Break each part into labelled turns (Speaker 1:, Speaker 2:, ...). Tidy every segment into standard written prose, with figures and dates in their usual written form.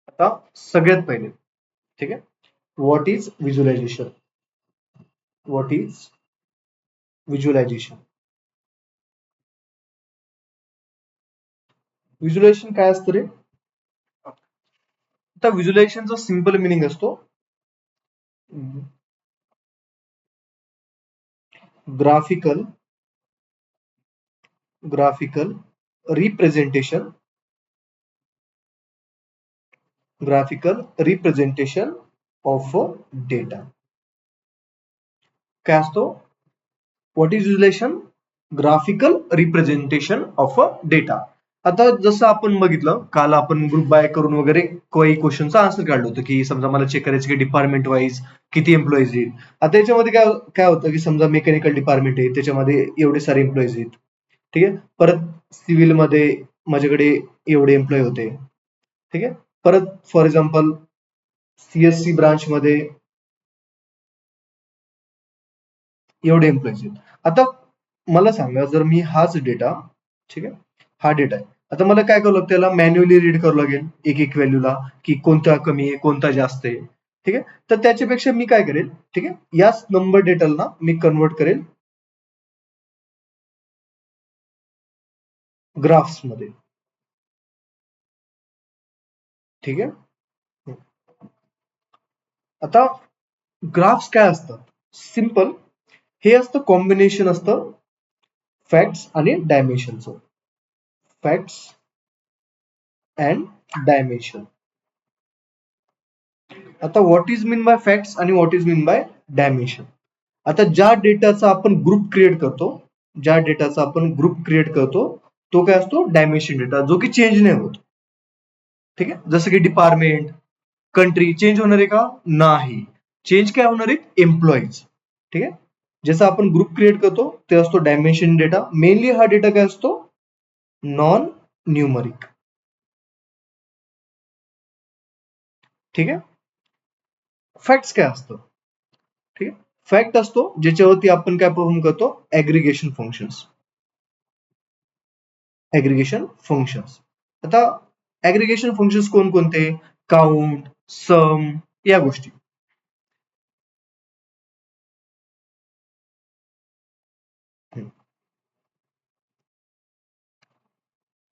Speaker 1: आता सगळ्यात पहिले, ठीक आहे, what is visualisation? What is visualisation? Visualisation काय असतं रे? आता व्हिज्युअलायझेशनचा सिंपल मिनिंग असतो ग्राफिकल रिप्रेझेंटेशन ऑफ डेटा. काय असतो? What is visualisation? Graphical representation of a data. आता जसं आपण बघितलं, काल आपण ग्रुप बाय करून वगैरे काही क्वेश्चनचं आन्सर काढलं होतं, की समजा मला चेक करायचं की डिपार्टमेंट वाईज किती एम्प्लॉईज आहेत. आता याच्यामध्ये काय काय होतं, की समजा मेकॅनिकल डिपार्टमेंट आहे, त्याच्यामध्ये एवढे सारे एम्प्लॉईज आहेत. ठीक आहे. परत सिव्हिल मध्ये माझ्याकडे एवढे एम्प्लॉय होते. ठीक आहे. परत फॉर एक्झाम्पल सीएससी ब्रांच मध्ये एवढे एम्प्लॉईज आहेत. आता मला सांगा, जर मी हाच डेटा, ठीक आहे, हा डेटा आहे, आता मला काय करावं लागतं, त्याला मॅन्युअली रीड करावं लागेल एक एक व्हॅल्यूला, की कोणता कमी आहे कोणता जास्त आहे. ठीक आहे. तर त्याच्यापेक्षा मी काय करेल, ठीक आहे, याच नंबर डेटाला ना मी कन्वर्ट करेल ग्राफ्स मध्ये. ठीक आहे. आता ग्राफ्स काय असतात? सिंपल, हे असतं कॉम्बिनेशन असतं फॅक्ट्स आणि डायमेन्शनचं. Facts and dimension. आता what is mean by facts आणि what is mean by dimension? आता ज्या डेटाचा आपण ग्रुप क्रिएट करतो, तो काय असतो? डायमेन्शन डेटा, जो की चेंज नाही होत. ठीक आहे. जसं की डिपार्टमेंट, कंट्री चेंज होणार आहे का? नाही. चेंज काय होणार आहे? एम्प्लॉईज. ठीक आहे. जसं आपण ग्रुप क्रिएट करतो ते असतो डायमेन्शन डेटा. मेनली हा डेटा काय असतो? Non numeric. ठीक आहे. फॅक्ट्स काय असतं? ठीक आहे. फॅक्ट असतो ज्याच्यावरती आपण काय परफॉर्म करतो? ऍग्रिगेशन फंक्शन्स. ऍग्रिगेशन फंक्शन्स. आता ऍग्रिगेशन फंक्शन्स कोणकोणते? काउंट, सम, या गोष्टी.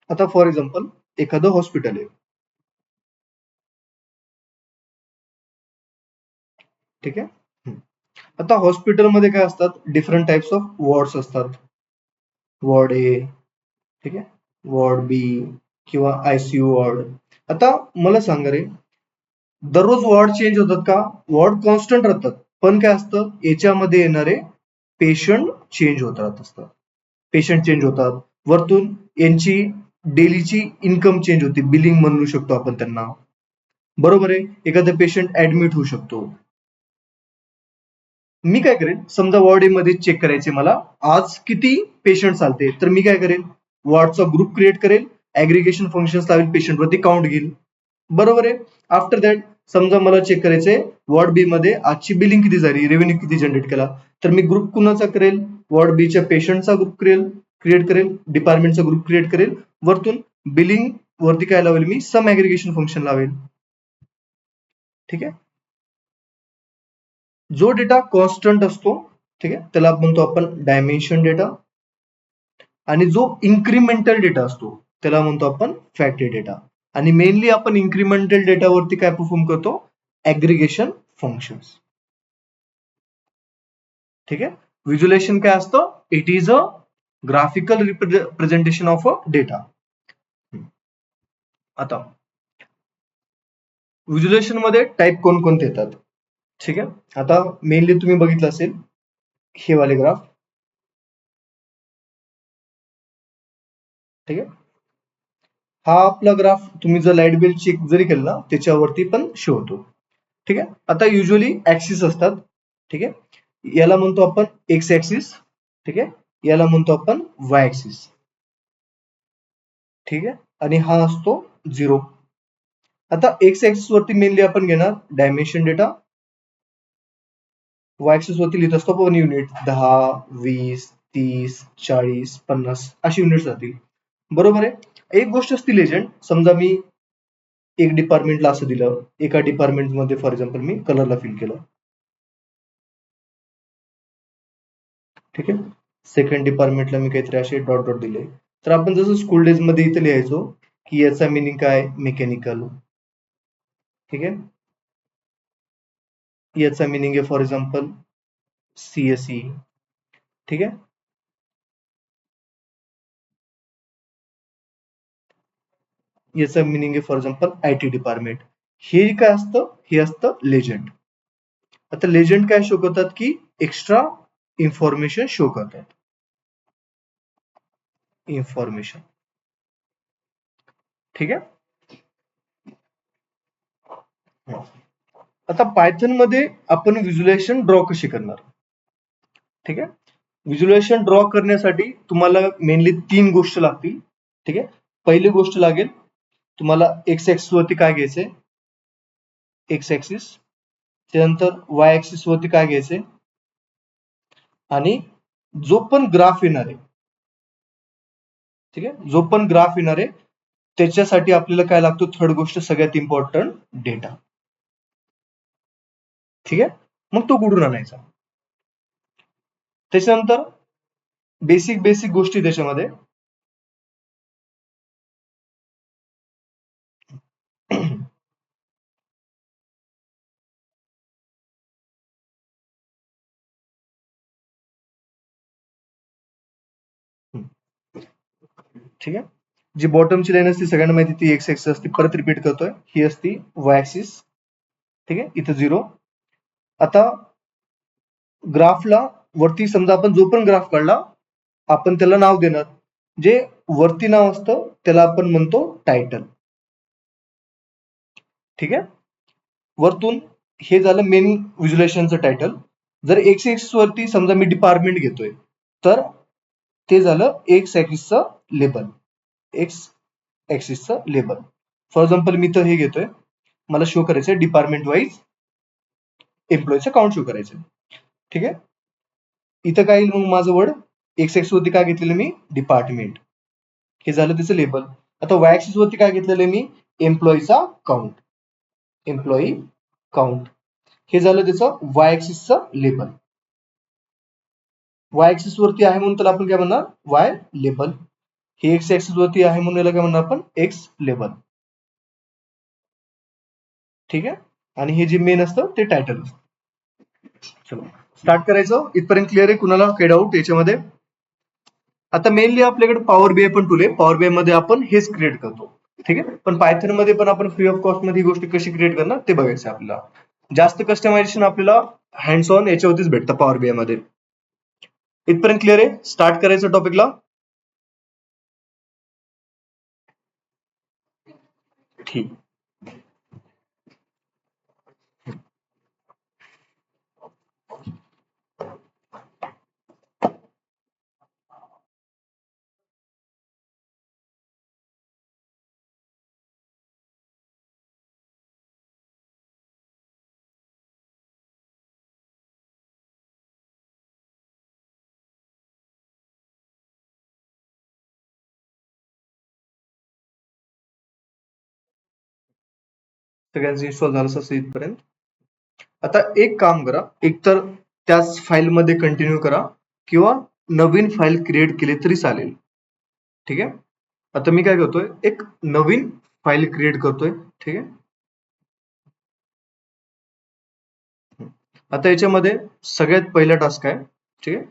Speaker 1: आता फॉर एक्झाम्पल एखादं हॉस्पिटल आहे. ठीक आहे. आता हॉस्पिटलमध्ये काय असतात? डिफरंट टाइप्स ऑफ वॉर्ड्स असतात. वॉर्ड ए, ठीक आहे, वॉर्ड बी किंवा आयसीयू वॉर्ड. आता मला सांगा रे, दररोज वॉर्ड चेंज होतात का? वॉर्ड कॉन्स्टंट राहतात, पण काय असतं याच्यामध्ये येणारे पेशंट चेंज होत राहत असतात. पेशंट चेंज होतात, वरतून यांची डेलीची इन्कम चेंज होते, बिलिंग म्हणू शकतो आपण त्यांना. बरोबर आहे. एखादा पेशंट ऍडमिट होऊ शकतो. मी काय करेन, समजा वॉर्ड ए मध्ये चेक करायचे मला आज किती पेशंट चालते, तर मी काय करेन, वॉर्डचा ग्रुप क्रिएट करेल, ऍग्रिगेशन फंक्शन लावेल, पेशंट वरती काउंट घेईल. बरोबर आहे. आफ्टर दॅट समजा मला चेक करायचंय वॉर्ड बी मध्ये आजची बिलिंग किती झाली, रेव्हेन्यू किती जनरेट केला, तर मी ग्रुप कुणाचा करेल? वॉर्ड बी च्या पेशंटचा ग्रुप क्रिएट करेल, डिपार्टमेंटचा ग्रुप क्रिएट करेल, वरतून बिलिंग वरती काय लावेल? मी सम ऍग्रिगेशन फंक्शन लावेल. ठीक आहे. जो डेटा कॉन्स्टंट असतो, ठीक आहे, त्याला म्हणतो आपण डायमेन्शन डेटा. आणि जो इन्क्रिमेंटल डेटा असतो त्याला म्हणतो आपण फॅक्ट डेटा. आणि मेनली आपण इन्क्रिमेंटल डेटावरती काय परफॉर्म करतो? ऍग्रिगेशन फंक्शन्स. ठीक आहे. व्हिज्युअलायझेशन काय असतं? It is a graphical representation of a data. आता व्हिज्युअलायझेशन मध्ये टाइप कोणकोणते येतात? ठीक आहे. आता मेनली तुम्ही बघितलं असेल हे वाले ग्राफ. ठीक आहे. हा आपला ग्राफ तुम्ही जर लाईट बिल चेक जरी केलं ना त्याच्यावरती पण शो होतो. ठीक आहे. आता युजली ऍक्सिस असतात. ठीक आहे. याला म्हणतो आपण एक्स ऍक्सिस. ठीक आहे. याला म्हणतो आपण वाय ऍक्सिस. ठीक आहे. आणि हा असतो 0. आता एक्स ऍक्सिस वरती मेनली आपण घेणार डायमेन्शन डेटा. वाय ऍक्सिस वरती लिहित असतो आपण युनिट 10, 20, 30, 40, 50 अशी युनिट्स जातील. बरोबर आहे. एक गोष्ट असते लेजंड. समजा मी एक डिपार्टमेंटला असं दिलं, एका डिपार्टमेंटमध्ये फॉर एक्झाम्पल मी कलरला फिल केलं, ठीक आहे. सेकंड डिपार्टमेंटला मी काहीतरी असे डॉट डॉट दिले. तर आपण जसं स्कूल डेज मध्ये इथे लिहायचो की याचा मिनिंग काय, मेकॅनिकल, ठीक आहे. याचा मिनिंग आहे फॉर एक्झाम्पल सीएसई, ठीक आहे. याचं मिनिंग आहे फॉर एक्झाम्पल आयटी डिपार्टमेंट. हे काय असतं, हे असतं लेजंड. आता लेजंड काय शो करतात की एक्स्ट्रा इन्फॉर्मेशन शो करतात, इन्फॉर्मेशन, ठीक आहे. आता पायथन मध्ये आपण व्हिज्युअलायझेशन ड्रॉ कशी करणार, ठीक आहे. व्हिज्युअलायझेशन ड्रॉ करण्यासाठी तुम्हाला मेनली 3 गोष्टी लागतील, ठीक आहे. पहिली गोष्ट लागेल तुम्हाला एक्स ऍक्सिस वरती काय घ्यायचंय, एक्स ऍक्सिस. त्यानंतर वाय ऍक्सिस वरती काय घ्यायचंय, आणि जो पण ग्राफ येणार आहे, ठीक आहे, जो पण ग्राफ येणार आहे त्याच्यासाठी आपल्याला काय लागतो, थर्ड गोष्ट सगळ्यात इम्पॉर्टंट, डेटा, ठीक आहे. मग तो कुठून आणायचा. त्याच्यानंतर बेसिक बेसिक गोष्टी त्याच्यामध्ये ठीक आहे. जी बॉटमची लाईन असते सगळ्यांना माहिती, ती एक्स ऍक्सिस असते. परत रिपीट करतोय, ही असती वाय ऍक्सिस, ठीक आहे. इथं 0. आता ग्राफला वरती समजा आपण जो पण ग्राफ काढला आपण त्याला नाव देणार, जे वरती नाव असतं त्याला आपण म्हणतो टायटल, ठीक आहे. वरतून हे झालं मेन व्हिज्युअलायझेशनचं टायटल. जर एक्स ऍक्सिस वरती समजा मी डिपार्टमेंट घेतोय तर ते झालं एक्स ऍक्सिसचं लेबल, एक्स ऍक्सिसचं लेबल. फॉर एक्झाम्पल मी तर हे घेतोय, मला शो करायचंय डिपार्टमेंट वाईज एम्प्लॉईचं काउंट शो करायचं, ठीक आहे. इथं काय येईल मग माझं वर्ड, एक्स ऍक्सिस वरती काय घेतलेलं मी, डिपार्टमेंट, हे झालं त्याचं लेबल. आता वाय ऍक्सिस वरती काय घेतलेलं आहे मी, एम्प्लॉईचा काउंट, एम्प्लॉई काउंट, हे झालं त्याचं वाय ऍक्सिसचं लेबल. वाय ऍक्सिस वरती आहे म्हणून त्याला आपण काय म्हणणार, वाय लेबल. हे एक्स ऍक्सिस वरती आहे म्हणून याला काय म्हणणार आपण, एक्स लेबल, ठीक आहे. आणि हे जे मेन असतं ते टायटल असतं. चलो स्टार्ट करायचं. इथपर्यंत क्लिअर आहे, कुणाला काही डाऊट याच्यामध्ये. आता मेनली आपल्याकडे पॉवर बीआय पण टूल आहे, पॉवर बीआय मध्ये आपण हेच क्रिएट करतो, ठीक आहे. पण पायथन मध्ये पण आपण फ्री ऑफ कॉस्ट मध्ये ही गोष्ट कशी क्रिएट करणार ते बघायचं आपल्याला. जास्त कस्टमायझेशन आपल्याला हँड्स ऑन याच्यावरतीच भेटतं पॉवर बीआय मध्ये. इथपर्यंत क्लिअर आहे, स्टार्ट करायचं टॉपिकला. ठीक. सगळ्यांचं इन्स्टॉल झालं असेल इथपर्यंत. आता एक काम करा, एकतर त्याच फाईल मध्ये कंटिन्यू करा किंवा नवीन फाईल क्रिएट केली तरी चालेल, ठीक आहे. आता मी काय करतोय, एक नवीन फाईल क्रिएट करतोय, ठीक आहे. आता याच्यामध्ये सगळ्यात पहिला टास्क आहे, ठीक आहे.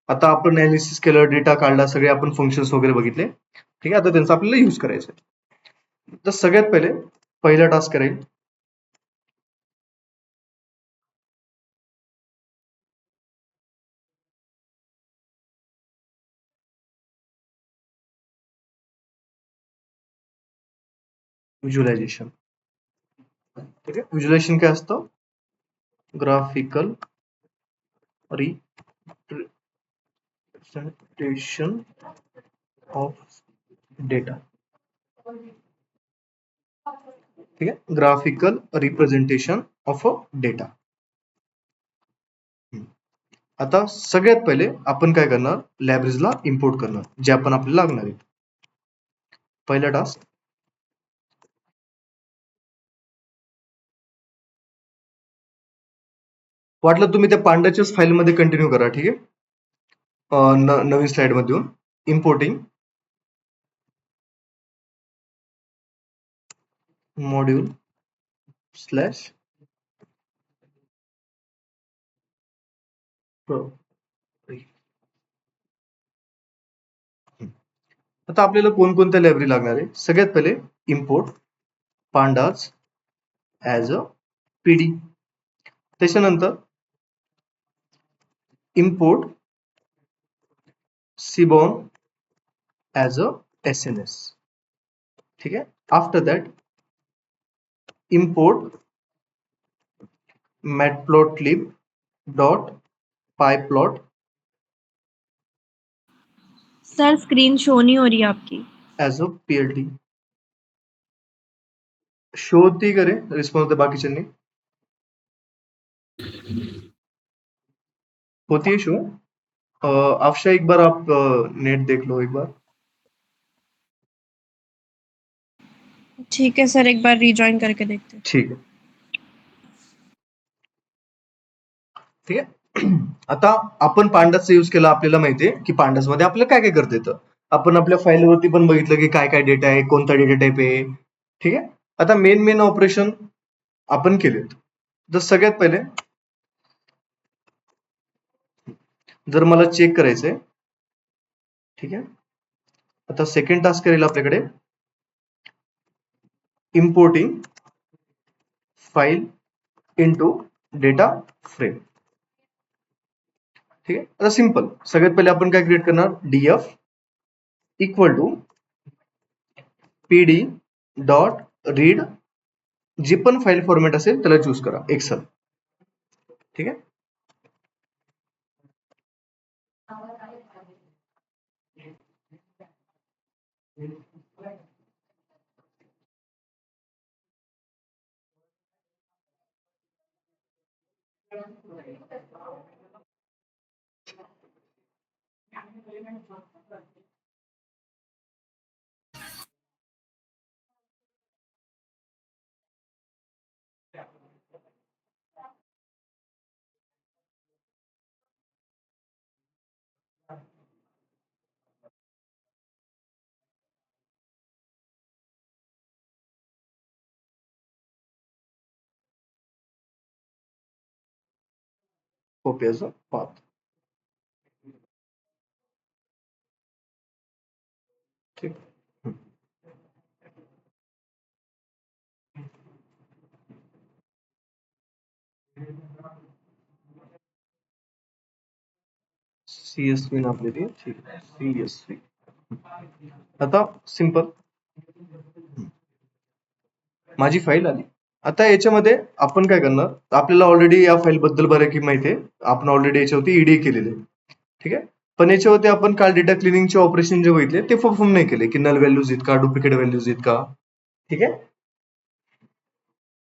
Speaker 1: आता आपण अनालिसिस केलं, डेटा काढला, सगळे आपण फंक्शन्स वगैरे बघितले, ठीक आहे. आता त्यांचा आपल्याला युज करायचा आहे. तर सगळ्यात पहिले पहिला टास्क करेल व्हिज्युअलायझेशन, ठीक आहे. व्हिज्युअलायझेशन काय असतं, ग्राफिकल रिप्रेझेंटेशन ऑफ डेटा, ठीक आहे. Graphical representation of a data. आता सगळ्यात पहिले आपण काय करणार, लायब्ररीजला इम्पोर्ट करणार जे आपण आपल्याला लागणार आहे. पहिला टास्क. वाटलं तुम्ही त्या पांडाच्याच फाईलमध्ये कंटिन्यू करा. ठीक आहे. नवीन स्लाइड मध्ये येऊन इम्पोर्टिंग मॉड्यूल स्लॅश आता आपल्याला कोणकोणत्या लायब्ररी लागणार आहे. सगळ्यात पहिले import pandas as a PD. त्याच्यानंतर import seaborn as a SNS. ठीक आहे. After that import matplotlib dot pyplot
Speaker 2: sir screen show नहीं हो रही आपकी.
Speaker 1: As a PLT. शो होती करे रिस्पॉन्स बाकीच्यांनी होती है शो. अफशा एक बार आप नेट देख लो एक बार.
Speaker 2: ठीक है सर, एक बार रिजॉइन करके देखते हैं.
Speaker 1: ठीक आहे. ठीक आहे. आता आपण पांडाचा यूज केला. आपल्याला माहितीये की पांडास मध्ये आपल्याला काय काय करता येतं. आपण आपल्या फाईलवरती पण बघितलं की काय काय डेटा आहे, कोणता डेटा टाईप आहे. ठीक आहे. आता मेन ऑपरेशन आपण केलेत. तर सगळ्यात पहिले जर मला चेक करायचंय. ठीक आहे. आता सेकंड टास्क करेल आपल्याकडे importing file into data frame. ठीक आहे. आता सिंपल सगळ्यात पहिले आपण काय क्रिएट करणार. df equal to pd dot read. जी पण फाईल फॉर्मॅट असेल त्याला चूज करा. एक्सेल. ठीक आहे. Copy as a path. ठीक. CSV नापलेली. ठीक आहे. CSV. आता सिंपल माझी फाईल आली. आता याच्यामध्ये आपण काय करणार. आपल्याला ऑलरेडी या फाईल बद्दल बऱ्यापैकी माहिती आहे. आपण ऑलरेडी याच्यावरती ईडी केलेले. ठीक आहे. पण याच्यावरती आपण काल डेटा क्लिनिंगचे ऑपरेशन जे बघितले ते परफॉर्म नाही केले की नल व्हॅल्यूज आहेत का, डुप्लिकेट व्हॅल्यूज आहेत का. ठीक आहे.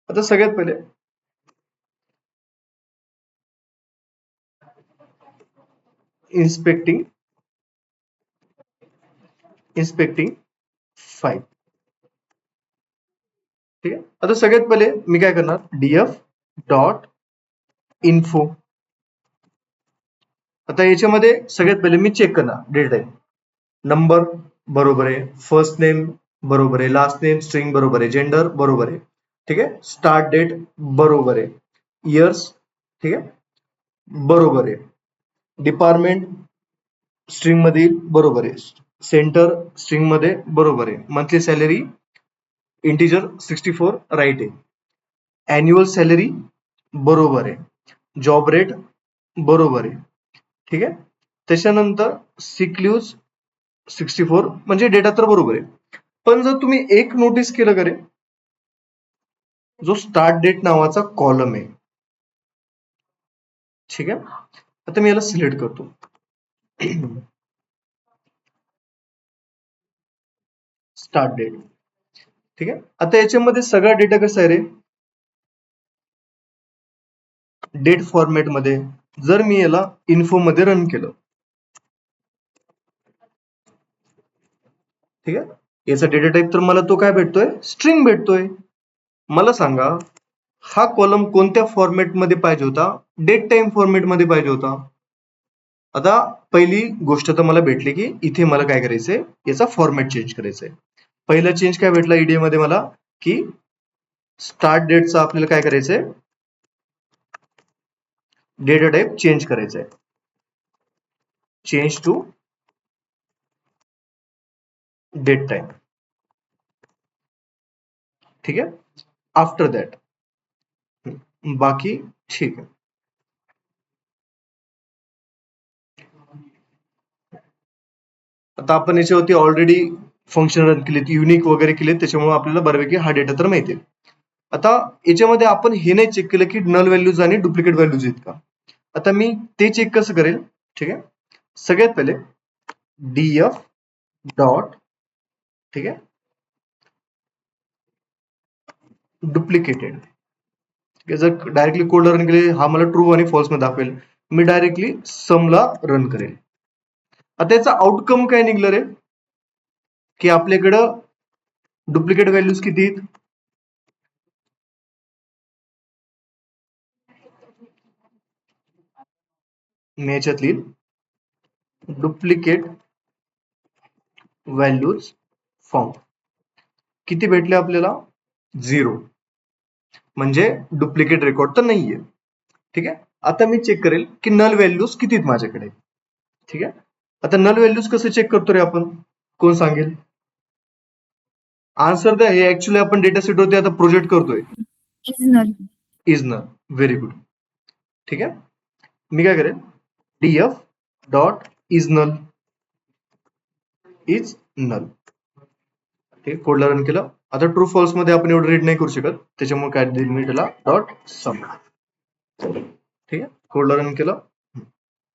Speaker 1: आता सगळ्यात पहिले इन्स्पेक्टिंग फाईल. ठीक आहे. आता सगळ्यात पहिले मी काय करणार. df dot info. आता याच्यामध्ये सगळ्यात पहिले मी चेक करणार डेटा टाईप. नंबर बरोबर आहे. फर्स्ट नेम बरोबर आहे. लास्ट नेम स्ट्रिंग बरोबर आहे. जेंडर बरोबर आहे. ठीक आहे. स्टार्ट डेट बरोबर आहे. इयर्स ठीक आहे बरोबर आहे. डिपार्टमेंट स्ट्रिंग मध्ये बरोबर आहे. सेंटर स्ट्रिंग मध्ये बरोबर आहे. मंथली सॅलरी इंटिजर 64 राईट आहे. अॅन्युअल सॅलरी बरोबर आहे. जॉब रेट बरोबर आहे. ठीक आहे. त्याच्यानंतर सिक लीव्ह 64 म्हणजे डेटा तर बरोबर आहे. पण जर तुम्ही एक नोटीस केलं करे जो स्टार्ट डेट नावाचा कॉलम आहे. ठीक आहे. आता मी याला सिलेक्ट करतो. Start date. ठीक आहे. आता याच्यामध्ये सगळा डेटा कसा आहे रे. डेट फॉर्मॅट मध्ये. जर मी याला इन्फो मध्ये रन केलं. ठीक आहे. याचा डेटा टाईप तर मला तो काय भेटतोय, स्ट्रिंग भेटतोय. मला सांगा हा कॉलम कोणत्या फॉर्मॅटमध्ये पाहिजे होता, डेट टाइम फॉर्मॅटमध्ये पाहिजे होता. आता पहिली गोष्ट तर मला भेटली की इथे मला काय करायचंय, याचा फॉर्मॅट चेंज करायचंय. पहिला चेंज काय भेटला ईडीए मध्ये मला, की स्टार्ट डेटचा आपल्याला काय करायचंय, डेटा टाइप चेंज करायचंय. Change to date time. ठीक आहे. आफ्टर दॅट बाकी ठीक आहे. आता आपण याच्यावरती ऑलरेडी फंक्शन रन केलेत, युनिक वगैरे केलेत, त्याच्यामुळे आपल्याला बऱ्यापैकी हा डेटा तर माहिती आहे. आता याच्यामध्ये आपण हे नाही चेक केलं की नल व्हॅल्यूज आणि डुप्लिकेट व्हॅल्यूज आहेत का. आता मी ते चेक कसं करेल, ठीक आहे. सगळ्यात पहिले df डॉट, ठीक आहे, डुप्लिकेटेड. जर डायरेक्टली कोड रन केले, हा मला ट्रू आणि फॉल्स मध्ये दाखवेल. मी डायरेक्टली समला रन करेल. आता याचा आउटकम काय निघलं रे, की आपल्याकडं डुप्लिकेट व्हॅल्यूज किती आहेत, मी याच्यात लिहिल डुप्लिकेट व्हॅल्यूज फॉर्म. किती भेटले आपल्याला, 0. म्हणजे डुप्लिकेट रेकॉर्ड तर नाहीये. ठीक आहे. आता मी चेक करेल की नल व्हॅल्यूज किती आहेत माझ्याकडे. ठीक आहे. आता नल व्हॅल्यूज कसं चेक करतो रे आपण, कोण सांगेल. आन्सर द्या. हे ऍक्च्युली आपण डेटा सेट वरती आता प्रोजेक्ट करतोय. Is null. Very good. ठीक आहे. मी काय करेल, df dot is null, is null. ठीक आहे. कोडला रन केलं. आता ट्रू फॉल्स मध्ये आपण एवढं रीड नाही करू शकत, त्याच्यामुळे काय देईल मी त्याला डॉट सम. ठीक आहे. कोडला रन केलं.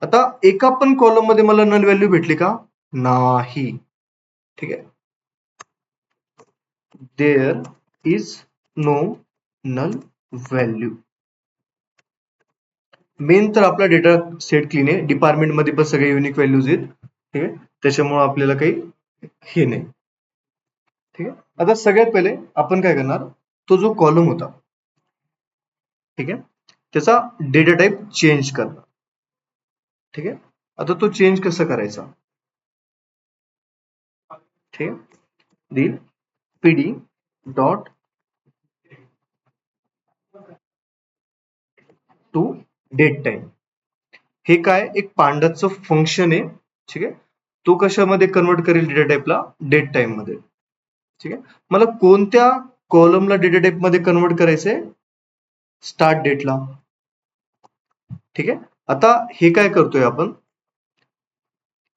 Speaker 1: आता एका पण कॉलम मध्ये मला नल व्हॅल्यू भेटली का, नाही. ठीक आहे. There is no null value. Main तर आपला डेटा सेट क्लीन आहे, डिपार्टमेंट मध्ये पण सगळे युनिक व्हॅल्यूज आहेत. ठीक आहे. त्याच्यामुळे आपल्याला काही हे नाही. ठीक आहे. आता सगळ्यात पहिले आपण काय करणार, तो जो कॉलम होता, ठीक आहे, त्याचा डेटा टाइप चेंज करणार. ठीक आहे. आता तो चेंज कसा करायचा, ठीक आहे, देईल pd dot to date time. हे काय, एक पांडाचं फंक्शन आहे. ठीक आहे. तो कशामध्ये कन्वर्ट करेल, डेटा टाइपला डेट टाइम मध्ये. ठीक आहे. मला कोणत्या कॉलमला डेटा टाइप मध्ये कन्वर्ट करायचंय, स्टार्ट डेटला. ठीक आहे. आता हे काय करतोय आपण,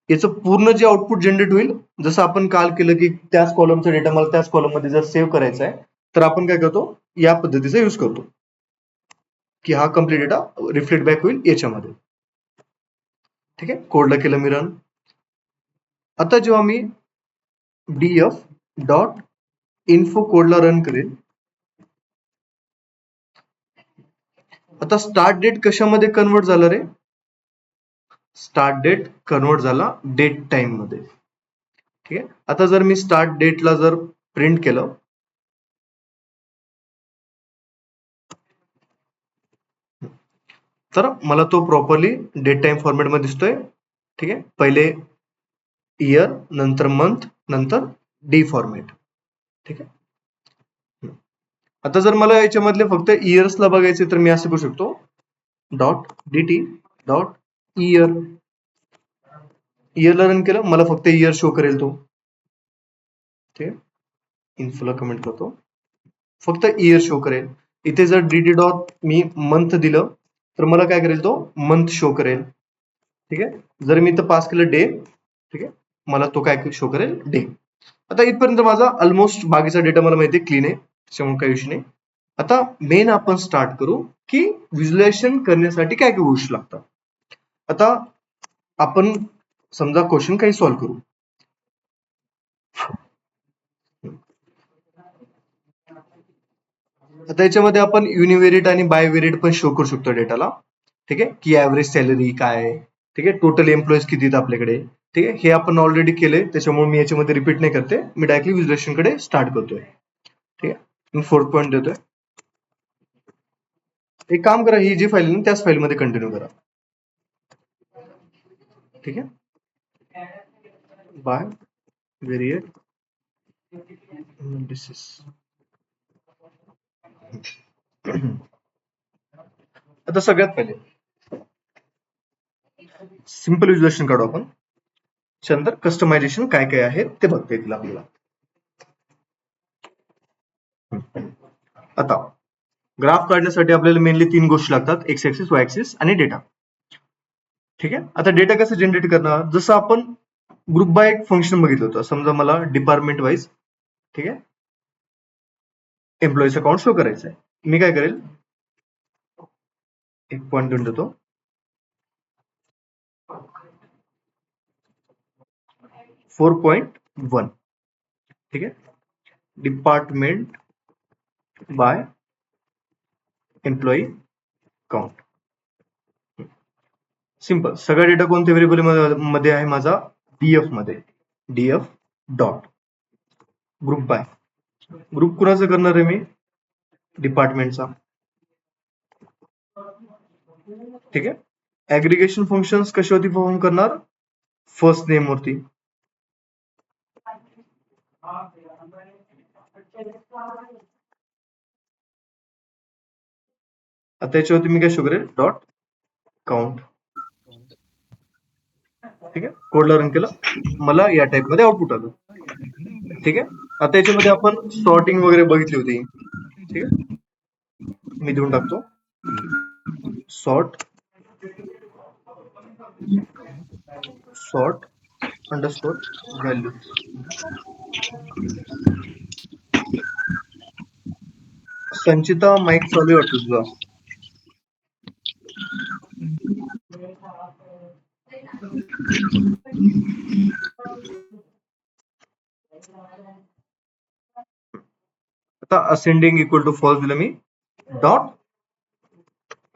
Speaker 1: याचं पूर्ण जे आउटपुट जनरेट होईल, जसं आपण काल केलं की त्याच कॉलमचा डेटा मला त्याच कॉलम मध्ये जर सेव्ह करायचा आहे, तर आपण काय करतो, या पद्धतीचा यूज करतो की हा कम्प्लीट डेटा रिफ्लेक्ट बॅक होईल याच्यामध्ये. ठीक आहे. कोडला केलं मी रन. आता जेव्हा मी df डॉट इन्फो कोडला रन करेल, आता स्टार्ट डेट कशामध्ये कन्वर्ट झालं रे, स्टार्ट डेट कन्वर्ट झाला डेट टाइम मध्ये. ठीक आहे. आता जर मी स्टार्ट डेटला जर प्रिंट केलं, तर मला तो प्रॉपरली डेट टाइम फॉर्मॅट मध्ये दिसतोय. ठीक आहे. पहिले इयर, नंतर मंथ, नंतर डी फॉर्मॅट. ठीक आहे. आता जर मला याच्यामधले फक्त इयर्सला बघायचे, तर मी असं करू शकतो, डॉट dt डॉट इयर. इयरला रन केलं, मला फक्त इयर शो करेल तो. ठीक आहे. इन्फोला कमेंट करतो, फक्त इयर शो करेल. इथे जर dt डॉट मी मंथ दिलं, तर मला काय करेल, तो मंथ शो करेल. ठीक आहे. जर मी इथं पास केलं डे, ठीक आहे, मला तो काय शो करेल, डे. आता इथपर्यंत माझा ऑलमोस्ट बाकीचा डेटा मला माहिती आहे, क्लीन आहे, त्याच्यामुळे काही इश्यू नाही. आता मेन आपण स्टार्ट करू की व्हिज्युअलायझेशन करण्यासाठी काय काय गोष्टी लागतात. आता आपण समजा क्वेश्चन काही सॉल्व्ह करू. आता याच्यामध्ये आपण युनिव्हेरिएट आणि बायव्हेरिएट पण शो करू शकतो डेटाला. ठीक आहे. की ऍव्हरेज सॅलरी काय आहे, ठीक आहे, टोटल एम्प्लॉईज किती आहेत आपल्याकडे, ठीक आहे, हे आपण ऑलरेडी केलंय, त्याच्यामुळे मी याच्यामध्ये रिपीट नाही करते, मी डायरेक्टली व्हिज्युलेशन कडे स्टार्ट करतोय. ठीक आहे, मी 4th पॉईंट देतोय. एक काम करा, ही जी फाईल आहे ना त्याच फाईलमध्ये कंटिन्यू करा. ठीक आहे, बाय व्हेरिएट indices. आता सगळ्यात पहिले सिंपल व्हिज्युलेशन काढू आपण, त्यानंतर कस्टमायझेशन काय काय आहे ते बघता येतील आपल्याला. आता ग्राफ काढण्यासाठी आपल्याला मेनली 3 गोष्टी लागतात, एक्स ऍक्सिस, वाय ऍक्सिस आणि डेटा. ठीक आहे, आता डेटा कसं जनरेट करणार, जसं आपण ग्रुप बाय एक फंक्शन बघितलं होतं. समजा मला डिपार्टमेंट वाईज, ठीक आहे, एम्प्लॉईज अकाउंट शो करायचं आहे. मी काय करेल, एक पॉईंट देऊन देतो, 4.1. ठीक आहे, department by employee count. Simple. सगळा डेटा कोणत्या व्हेरिएबल मध्ये आहे माझा, डीएफ मध्ये. DF dot group by. Group कुणाचा करणार आहे मी, डिपार्टमेंटचा. ठीक आहे, ऍग्रिगेशन फंक्शन्स कशावरती परफॉर्म करणार, फर्स्ट नेम वरती. आता याच्यावरती मी काय शो करेल, डॉट काउंट. ठीक आहे, कोडला रन केलं, मला या टाइप मध्ये आउटपुट आलं. ठीक आहे, आता याच्यामध्ये आपण सॉर्टिंग वगैरे बघितली होती. ठीक आहे, मी देऊन टाकतो sort underscore value. Sanchita mike चालू वाटतो तुझा. आता असेंडिंग इक्वल टू फॉल्स दिलं मी, dot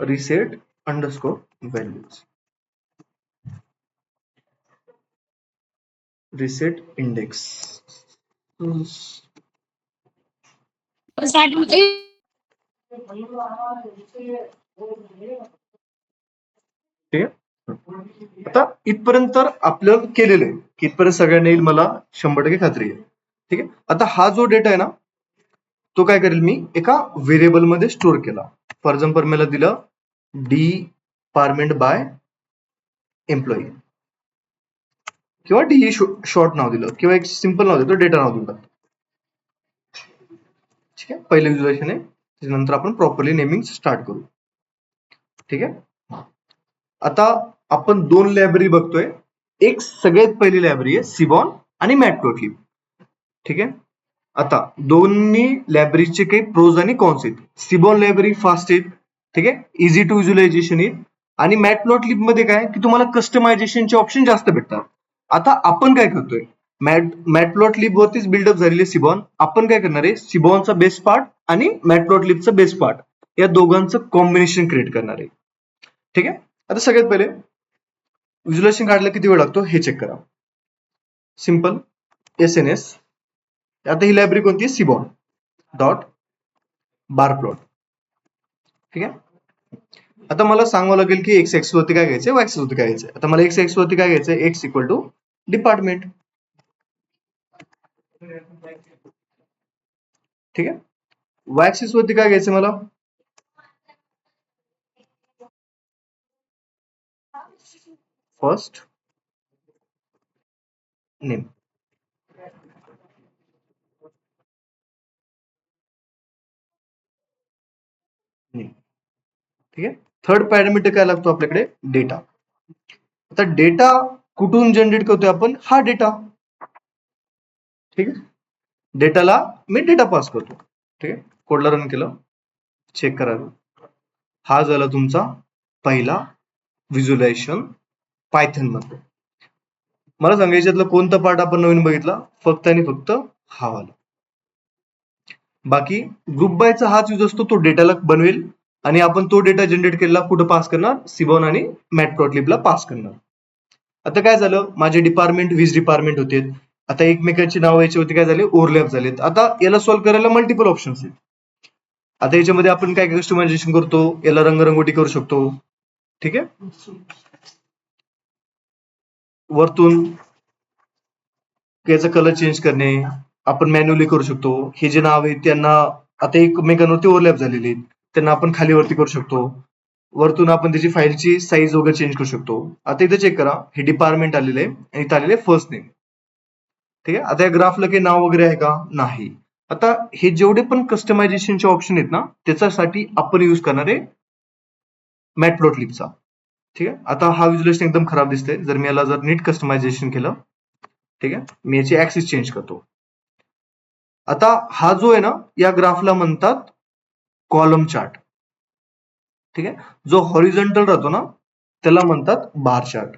Speaker 1: reset underscore values, reset index. ठीक आहे, आता इथपर्यंत तर आपलं केलेलं आहे, की इथपर्यंत सगळ्यांना येईल मला 100% खात्री आहे. ठीक आहे, आता हा जो डेटा आहे ना, तो काय करेल मी एका व्हेरिएबल मध्ये स्टोअर केला. फॉर एक्झाम्पल मला दिलं डिपार्टमेंट बाय एम्प्लॉई, किंवा डी शॉर्ट नाव दिलं, किंवा एक सिंपल नाव देतो, डेटा नाव देऊन टाकतो. ठीक आहे, पहिले व्हिज्युलेशन आहे, त्याच्यानंतर आपण प्रॉपरली नेमिंग स्टार्ट करू. ठीक आहे, आता आपण 2 लायब्ररी बघतोय. एक सगळ्यात पहिली लायब्ररी आहे सिबॉन आणि मॅटप्लॉटलिब. ठीक आहे, आता दोन्ही लायब्ररीचे काही प्रोज आणि कॉन्स आहेत. सिबॉन लायब्ररी फास्ट आहेत, ठीक आहे, इझी टू व्हिज्युअलायझेशन आहे, आणि मॅटप्लॉटलिब मध्ये काय की तुम्हाला कस्टमायझेशनचे ऑप्शन जास्त भेटतात. आता आपण काय करतोय, मॅटप्लॉटलिब वरतीच बिल्डअप झालेले सिबॉन, आपण काय करणार आहे, सिबॉनचा बेस पार्ट आणि मॅटप्लॉटलिबचा बेस पार्ट या दोघांचं कॉम्बिनेशन क्रिएट करणार आहे. ठीक आहे, आता सगळ्यात पहिले व्हिज्युअलायझेशन काढलं किती वेळ लागतो हे चेक करा. Simple SNS. आता ही लायब्ररी कोणती, सिबॉन डॉट बार प्लॉट. ठीक आहे, आता मला सांगावं लागेल की एक्स एक्स वरती काय घ्यायचंय, वाय एक्सिस वरती काय घ्यायचंय. आता मला एक्स एक्स वरती काय घ्यायचंय, एक्स इक्वल टू डिपार्टमेंट. ठीक आहे, वाय एक्सिस वरती काय घ्यायचंय मला, फर्स्ट नेम. ठीक आहे, थर्ड पॅरामीटर काय लागतो आपल्याकडे, डेटा. आता डेटा कुठून जनरेट करतोय आपण, हा डेटा. ठीक आहे, डेटाला मी डेटा पास करतो. ठीक आहे, कोडला रन केलं, चेक करा. हा झाला तुमचा पहिला व्हिज्युअलायझेशन पायथन मध्ये. मला सांगा याच्यातला कोणता पार्ट आपण नवीन बघितला, फक्त आणि फक्त हा वाला. बाकी ग्रुप बायचा हाच यूज असतो, तो डेटाला बनवेल आणि आपण तो डेटा जनरेट केलेला कुठं पास करणार, सिबॉन आणि मॅटप्लॉटलिबला पास करणार. आता काय झालं, माझे डिपार्टमेंट 20 डिपार्टमेंट होते. आता एकमेकांची नाव याच्यावरती काय झाले, ओव्हरलॅप झालेत. आता याला सॉल्व्ह करायला मल्टिपल ऑप्शन्स आहेत. आता याच्यामध्ये आपण काय कस्टमायझेशन करतो, याला रंगरंगोटी करू शकतो. ठीक आहे, वरतून याचा कलर चेंज करणे आपण मॅन्युअली करू शकतो. हे जे नाव आहे त्यांना आता एकमेकांवरती ओव्हरलॅप झालेले आहेत, त्यांना आपण खाली वरती करू शकतो. वरतून आपण त्याची फाईलची साईज वगैरे चेंज करू शकतो. आता इथे चेक करा, हे डिपार्टमेंट आलेले आहे आणि इथे आलेले फर्स्ट नेम. ठीक आहे, आता या ग्राफला काही नाव वगैरे आहे का, नाही. आता हे जेवढे पण कस्टमायझेशनचे ऑप्शन आहेत ना, त्याच्यासाठी आपण युज करणार आहे मॅटप्लॉटलिबचा. ठीक आहे, आता हा व्हिज्युअलायझेशन एकदम खराब दिसतंय. जर मी याला जर नीट कस्टमायझेशन केलं, ठीक आहे, मी याची ऍक्सिस चेंज करतो. आता हा जो आहे ना, या ग्राफला म्हणतात कॉलम चार्ट. ठीक आहे, जो हॉरिझॉन्टल राहतो ना त्याला म्हणतात बार चार्ट.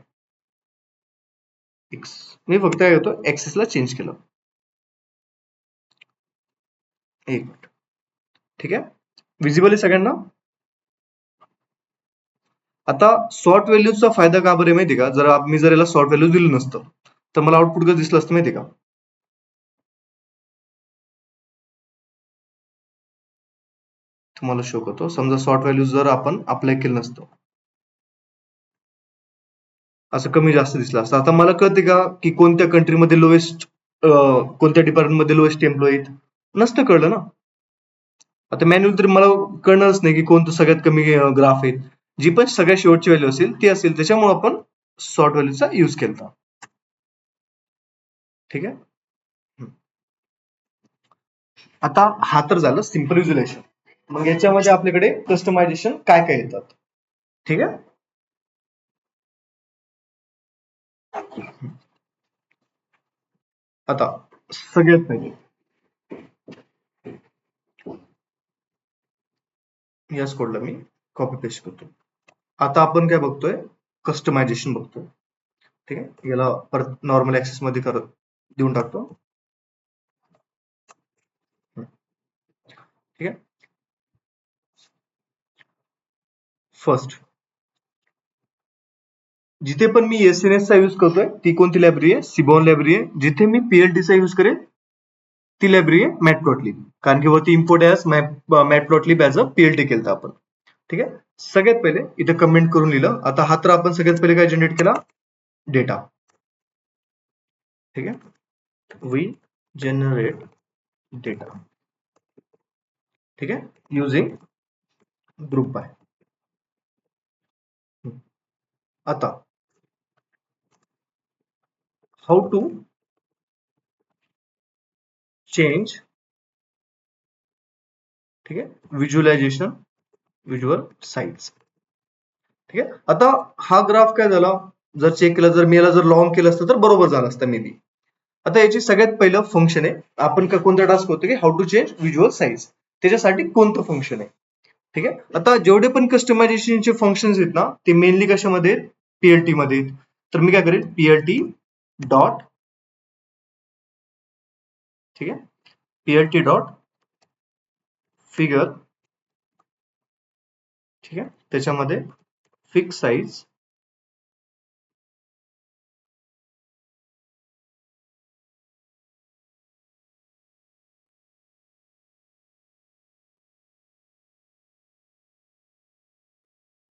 Speaker 1: मी फक्त काय करतो, ऍक्सिसला चेंज केलं. एक मिनिट. ठीक आहे, विजिबल आहे सगळ्यांना. आता सॉर्ट व्हॅल्यूजचा फायदा का बरं माहिती का, जर मी जर याला सॉर्ट व्हॅल्यू दिलं नसतं तर मला आउटपुट कसं दिसलं असतं माहिती का. तुम्हाला शो करतो, समजा सॉर्ट व्हॅल्यू जर आपण अप्लाय केलं नसतं, असं कमी जास्त दिसलं असतं. आता मला कळते का की कोणत्या कंट्रीमध्ये लोएस्ट, कोणत्या डिपार्टमेंटमध्ये लोएस्ट एम्प्लॉई नसतं कळलं ना. आता मॅन्युअल तरी मला कळणारच नाही की कोणतं सगळ्यात कमी ग्राफ आहेत. जी पण सगळ्यात शेवटची व्हॅल्यू असेल ती असेल, त्याच्यामुळे आपण सॉर्ट व्हॅल्यूचा युज केला. ठीक आहे, आता हा तर झालं सिम्पल व्हिज्युअलायझेशन. मग याच्यामध्ये आपल्याकडे कस्टमायझेशन काय काय येतात. ठीक आहे, आता सगळ्यात पहिले याच कोडला मी कॉपी पेस्ट करतो. आता आपण काय बघतोय, कस्टमायझेशन बघतोय. ठीक आहे, याला परत नॉर्मल ऍक्सेस मध्ये करत देऊन टाकतो. ठीक आहे, फर्स्ट जिथे पण मी एसएनएस चा यूज करतोय ती कोणती लायब्ररी आहे, सिबॉन लायब्ररी आहे. जिथे मी पीएलटी चा यूज करेन ती लायब्ररी आहे मॅटप्लॉटलिब, कारण की वरती import as matplotlib as a PLT केलं आपण. ठीक आहे, सगळ्यात पहिले इथं कमेंट करून लिहिलं. आता हा तर आपण सगळ्यात पहिले काय जनरेट केला, डेटा. ठीक आहे, वी जनरेट डेटा. ठीक आहे, युजिंग ग्रुप बाय. आता हाऊ टू चेंज, ठीक आहे, व्हिज्युअलायझेशन व्हिज्युअल साईज. ठीक आहे, आता हा ग्राफ काय झाला, जर चेक केला, जर मी याला जर लॉंग केलं असतं तर बरोबर झालं असतं मे बी. आता याची सगळ्यात पहिलं फंक्शन आहे, आपण कोणता टास्क होतो की how to change visual size, त्याच्यासाठी कोणतं फंक्शन आहे. ठीक आहे, आता जेवढे पण कस्टमायझेशनचे फंक्शन्स आहेत ना ते मेनली कशामध्ये आहेत, पीएलटी मध्ये. तर मी काय करेन, पीएलटी डॉट, ठीक आहे, पीएलटी डॉट फिगर. ठीक आहे, त्याच्यामध्ये फिक्स साईज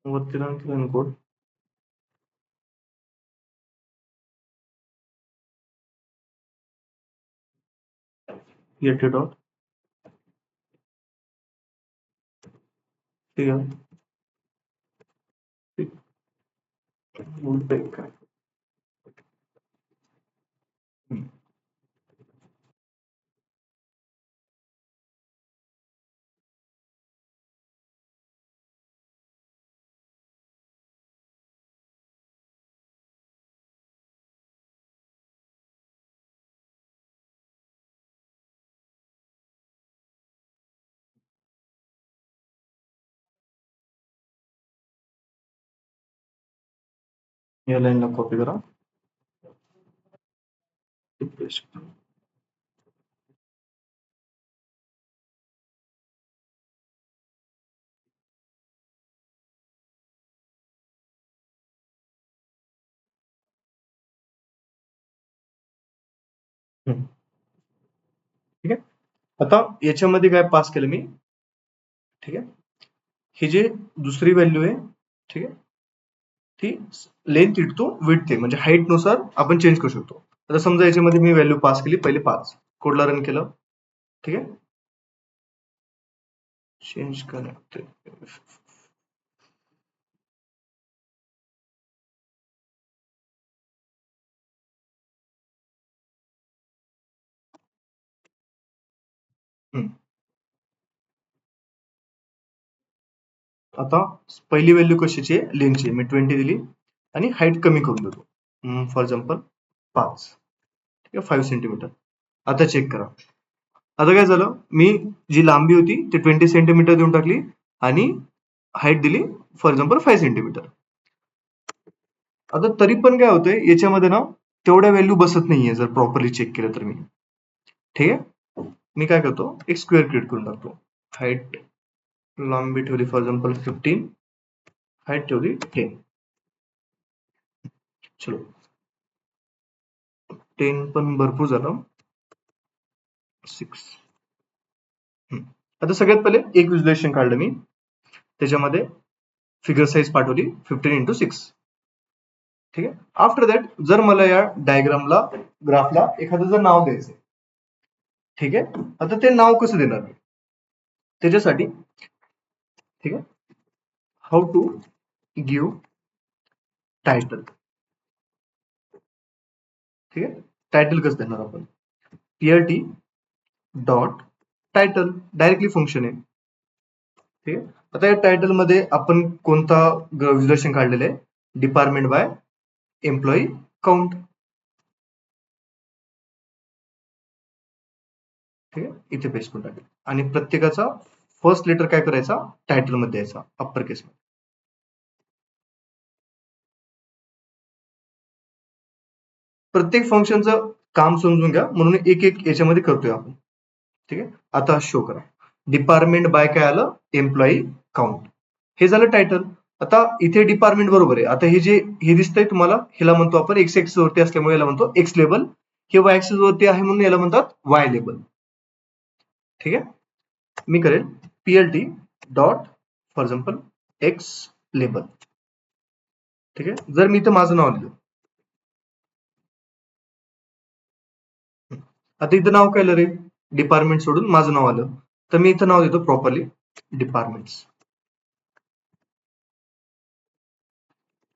Speaker 1: वरती run code. PLT dot figure या लाईनला कॉपी करा, पेस्ट. ठीक आहे. आता याच्यामध्ये काय पास केलं मी, ठीक आहे. ही जे दुसरी व्हॅल्यू आहे, ठीक आहे, ती लेंथ इटतो विड्थ आहे, म्हणजे हाईट नुसार आपण चेंज करू शकतो. आता समजा याच्यामध्ये मी व्हॅल्यू पास केली पहिले 5, कोडला रन केलं, ठीक आहे. चेंज कनेक्ट, आता पहिली व्हॅल्यू कशाची आहे, लेंथची, मी 20 दिली आणि हाईट कमी करून देतो, फॉर एक्झाम्पल 5, ठीक आहे, 5 सेंटीमीटर. आता चेक करा. आता काय झालं, मी जी लांबी होती ती 20 सेंटीमीटर देऊन टाकली आणि हाईट दिली फॉर एक्झाम्पल 5 सेंटीमीटर. आता तरी पण काय होतंय याच्यामध्ये ना, तेवढ्या व्हॅल्यू बसत नाहीये जर प्रॉपरली चेक केलं तर मी, ठीक आहे. मी काय करतो, एक स्क्वेअर क्रिएट करून टाकतो. हाईट लांबी ठेवली फॉर एक्झाम्पल 15, हाईट ठेवली 10. चलो 10 पण भरपूर झालं, 6. आता सगळ्यात पहिले एक विज्युलेशन काढलं मी, त्याच्यामध्ये फिगर साईज पाठवली 15x6, ठीक आहे. आफ्टर दॅट जर मला या डायग्रामला, ग्राफला एखादं जर नाव द्यायचं, ठीक आहे. आता ते नाव कसं देणार मी, त्याच्यासाठी, ठीक आहे, हाऊ टू गिव्ह टायटल, ठीक आहे. टायटल कसं देणार आपण, prt dot title, directly function आहे, ठीक आहे. आता या टायटल मध्ये आपण कोणता विज्युलेशन काढलेलं आहे, डिपार्टमेंट बाय एम्प्लॉई काउंट, ठीक आहे, इथे पेस्ट करून टाकेल आणि प्रत्येकाचा फर्स्ट लेटर काय करायचा, टायटल मध्ये द्यायचा, अप्पर केस मध्ये. प्रत्येक फंक्शनचं काम समजून घ्या, म्हणून एक एक याच्यामध्ये करतोय आपण, ठीक आहे. आता शो करा, डिपार्टमेंट बाय काय आलं, एम्प्लॉई काउंट, हे झालं टायटल. आता इथे डिपार्टमेंट बरोबर आहे. आता हे दिसतंय तुम्हाला, ह्याला म्हणतो आपण एक्स एक्सिस वरती असल्यामुळे याला म्हणतो एक्स लेबल, हे वाय एक्सिस वरती आहे म्हणून याला म्हणतात वाय लेबल, ठीक आहे. मी करेल plt dot for example x label, ठीक आहे. जर मी इथं माझं नाव लिहिलं, आता इथं नाव काय आलं रे, डिपार्टमेंट सोडून माझं नाव आलं, तर मी इथं नाव देतो प्रॉपरली डिपार्टमेंट्स,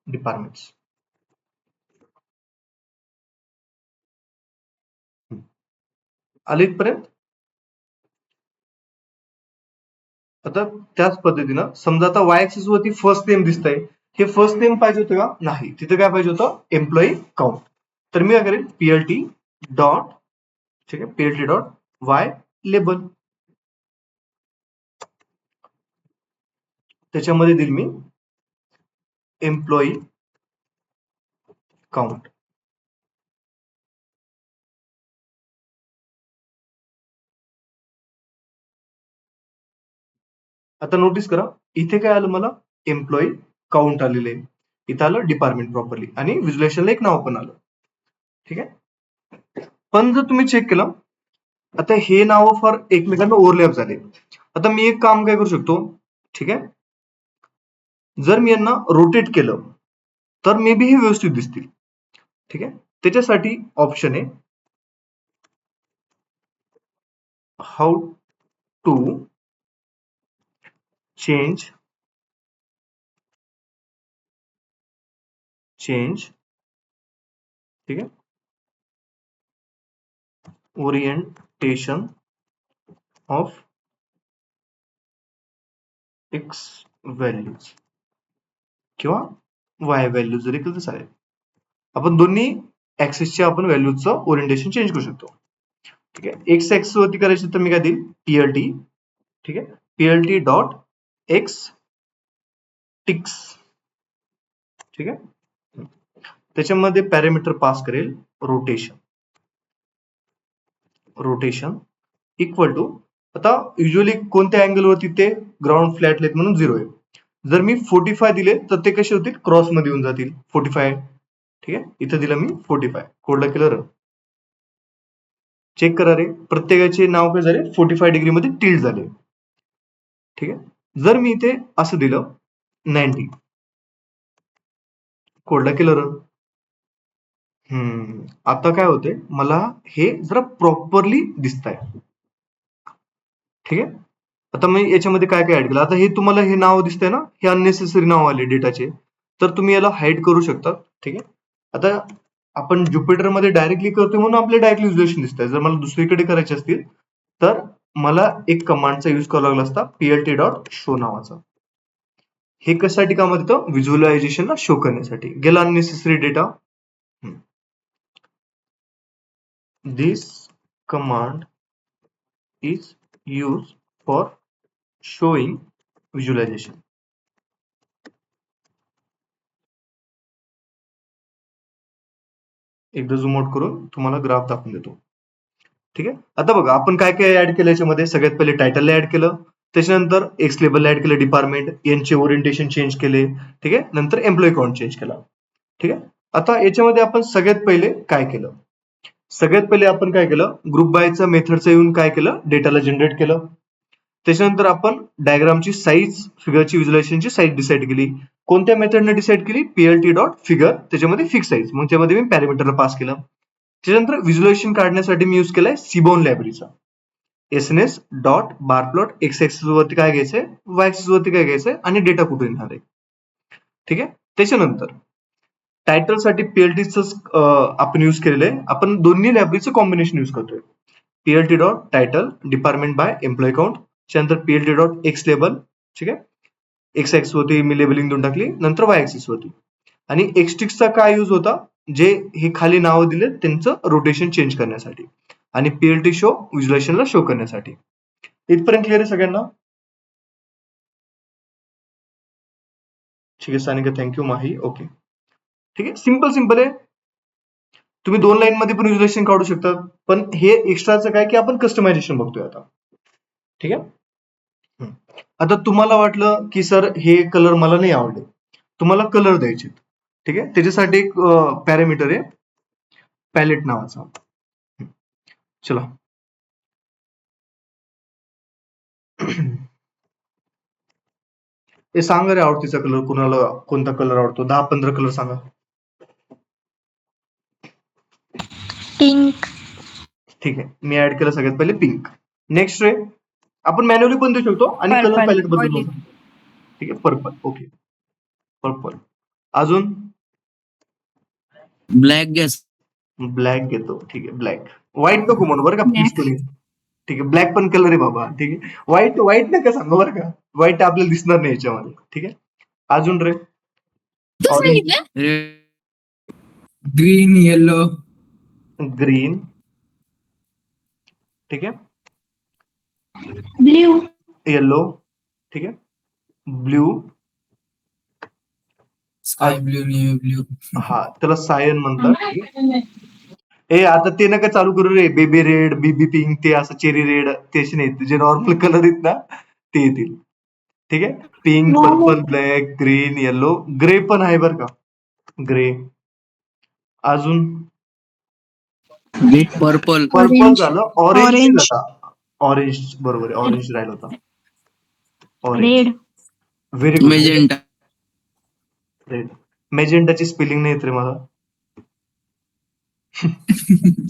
Speaker 1: डिपार्टमेंट्स. आले इथपर्यंत. आता त्याच पद्धतीनं समजा आता वाय एक्सिस वरती फर्स्ट नेम दिसतंय, हे फर्स्ट नेम पाहिजे होतं का, नाही, तिथे काय पाहिजे होतं, एम्प्लॉई काउंट. तर मी काय करेल, plt डॉट, ठीक आहे, plt डॉट वाय लेबल, त्याच्यामध्ये देईल मी एम्प्लॉई काउंट. आता नोटीस करा, इथे काय आलं मला, एम्प्लॉई काउंट आलेले आहे, इथं आलं डिपार्टमेंट प्रॉपरली आणि विज्युलेशनला एक नाव पण आलं, ठीक आहे. पण जर तुम्ही चेक केलं, आता हे नाव फार एकमेकांना ओव्हरलॅप झाले. आता मी एक काम काय करू शकतो, ठीक आहे, जर मी यांना रोटेट केलं तर मे बी हे व्यवस्थित दिसतील, ठीक आहे. त्याच्यासाठी ऑप्शन आहे हाऊ टू चेंज ठीक आहे, ओरिएंटेशन ऑफ एक्स व्हॅल्यूज किंवा वाय व्हॅल्यू जरी केलं तर चालेल. आपण दोन्ही ऍक्सिसच्या आपण व्हॅल्यूचं ओरिएंटेशन चेंज करू शकतो, ठीक आहे. एक्स ऍक्सिस वरती करायची तर मी काय देईल, plt, ठीक आहे, plt डॉट एक्स टिक्स, ठीक आहे. त्याच्यामध्ये पॅरामीटर पास करेल रोटेशन इक्वल टू, आता युजली कोणत्या अँगल वरती ते ग्राउंड फ्लॅट लेट म्हणून 0 आहे. जर मी 45 दिले तर ते कसे होतील, क्रॉस मध्ये येऊन जातील 45, ठीक आहे. इथं दिलं मी 45, कोडला केलं रन. चेक करा रे, प्रत्येकाचे नाव काय झाले 45 डिग्री मध्ये टिल्ट झाले. ठीक आहे. जर मी इथे असं दिलं 90, कोडला केलं रन. आता काय होतंय, मला हे जरा प्रॉपरली दिसतंय. ठीक आहे. आता मी याच्यामध्ये काय काय ऍड केलं, आता हे तुम्हाला हे नाव दिसतंय ना, हे अननेसेसरी नाव आले डेटाचे, तर तुम्ही याला हाईड करू शकता. ठीक आहे. आता आपण ज्युपिटर मध्ये डायरेक्टली करतोय म्हणून आपले डायरेक्टली विज्युलेशन दिसतंय. जर मला दुसरीकडे करायचे असतील तर मला एक कमांडचा युज करावा लागला असता, plt.show नावाचा. हे कशासाठी कामात येतं, व्हिज्युअलायझेशनला शो करण्यासाठी. गेला unnecessary data. This command is use for showing visualisation. एकदा झूम आउट करून तुम्हाला ग्राफ दाखवून देतो. ठीक आहे. आता बघा आपण काय काय ऍड केलं याच्यामध्ये. सगळ्यात पहिले टायटलला ऍड केलं, त्याच्यानंतर एक्स लेबलला ऍड केलं डिपार्टमेंट, यांचे ओरिएंटेशन चेंज केले. ठीक आहे. नंतर एम्प्लॉई काउंट चेंज केला. ठीक आहे. आता याच्यामध्ये आपण सगळ्यात पहिले काय केलं, सगळ्यात पहिले आपण काय केलं, ग्रुप बायचा मेथडचा येऊन काय केलं, डेटाला जनरेट केलं. त्याच्यानंतर आपण डायग्रामची साईज, फिगरची व्हिज्युअलायझेशनची साईज डिसाईड केली. कोणत्या मेथडने डिसाईड केली, plt.figure, त्याच्यामध्ये फिक्स साईज, मग त्यामध्ये मी पॅरामीटरला पास केलं. त्याच्यानंतर व्हिज्युअलायझेशन काढण्यासाठी मी यूज केलाय सीबॉर्न लायब्ररीचा. SNS dot bar plot, x axis वरती काय घ्यायचंय, वाय ऍक्सिस वरती काय घ्यायचंय आणि डेटा कुठून येणार आहे. ठीक आहे. त्याच्यानंतर टायटलसाठी पीएलटीच आपण यूज केलेलं आहे. आपण दोन्ही लायब्ररीचं कॉम्बिनेशन यूज करतोय. PLT dot title department by employee count, त्यानंतर पीएलटी डॉट एक्स लेबल. ठीक आहे. एक्स ऍक्सिस वरती मी लेबलिंग देऊन टाकली, नंतर वाय ऍक्सिस वरती. आणि एक्सटिक्सचा काय यूज होता, जे हे खाली नावं दिले त्यांचं रोटेशन चेंज करण्यासाठी, आणि पीएलटी शो व्हिज्युअलायझेशनला शो करण्यासाठी. इथपर्यंत क्लिअर आहे सगळ्यांना? ठीक आहे सानिका, थँक्यू. माही, ओके. ठीक आहे. सिंपल आहे. तुम्ही 2 लाईन मध्ये पण व्हिज्युअलायझेशन काढू शकता, पण हे एक्स्ट्राचं काय की आपण कस्टमायझेशन बघतोय आता. ठीक आहे. आता तुम्हाला वाटलं की सर हे कलर मला नाही आवडले, तुम्हाला कलर द्यायचे. ठीक आहे. त्याच्यासाठी एक पॅरामीटर आहे पॅलेट नावाचा. चला हे सांगा रे, आवडतीचा कलर कुणाला, कोणता कलर आवडतो, 10-15 कलर सांगा.
Speaker 2: पिंक.
Speaker 1: ठीक आहे. मी ऍड केलं सगळ्यात पहिले पिंक. नेक्स्ट रे, आपण मॅन्युअली पण देऊ शकतो आणि कलर
Speaker 2: पर्पल.
Speaker 1: पॅलेट बदलू शकतो. ठीक आहे. Purple, okay. पर्पल. अजून
Speaker 3: ब्लॅक गॅस.
Speaker 1: ब्लॅक घेतो. ठीक आहे. ब्लॅक. व्हाईट नको म्हणू बरं का प्लीज कोणी. ठीक आहे. ब्लॅक पण कलर आहे बाबा. ठीक आहे. व्हाईट नका सांगू बरं का, व्हाईट आपल्याला दिसणार नाही याच्यामध्ये. ठीक आहे. अजून रे, ऑरेंज,
Speaker 3: ग्रीन, येलो,
Speaker 1: ग्रीन. ठीक आहे.
Speaker 2: ब्ल्यू.
Speaker 1: येलो. ठीक आहे. Blue.
Speaker 3: Sky blue, navy blue.
Speaker 1: हा, त्याला सायन म्हणतात. ए आता ते नका चालू करू रे, बेबी रेड, बीबी पिंक, ते असं चेरी रेड, त्याचे नाही, जे नॉर्मल कलर आहेत ना ते येतील. ठीक आहे. Pink, purple, black, green, yellow, grey पण आहे बरं का, ग्रे. अजून
Speaker 3: पर्पल.
Speaker 1: पर्पल झालं, ऑरेंज
Speaker 2: Orange.
Speaker 1: झाला. ऑरेंज बरोबर आहे, ऑरेंज राहिला होता. Orange.
Speaker 2: Red.
Speaker 1: Very good.
Speaker 3: Magenta.
Speaker 1: Red. मेजेंटाची स्पेलिंग नाही येत रे मला.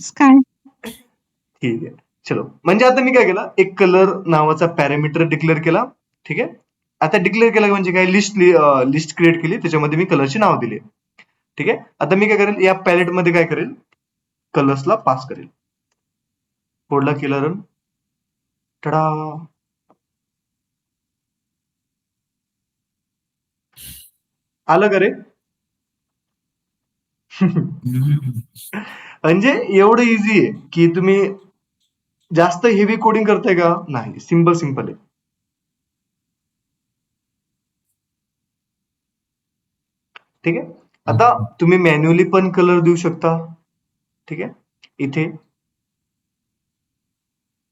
Speaker 2: स्काय.
Speaker 1: ठीक आहे. चलो, म्हणजे आता मी काय केलं, एक कलर नावाचा पॅरामीटर डिक्लेअर केला. ठीक आहे. आता डिक्लेअर केला म्हणजे काय, लिस्ट क्रिएट केली, त्याच्यामध्ये मी कलरची नाव दिली. ठीक आहे. आता मी काय करेल, या पॅलेट मध्ये काय करेल, कलर्सला पास करेल. कोडला केला रन. टडा. आलं का रे? म्हणजे एवढं इझी आहे की तुम्ही जास्त हेवी कोडिंग करताय का, नाही, सिंपल आहे. ठीक आहे. आता तुम्ही मॅन्युअली पण कलर देऊ शकता. ठीक आहे. इथे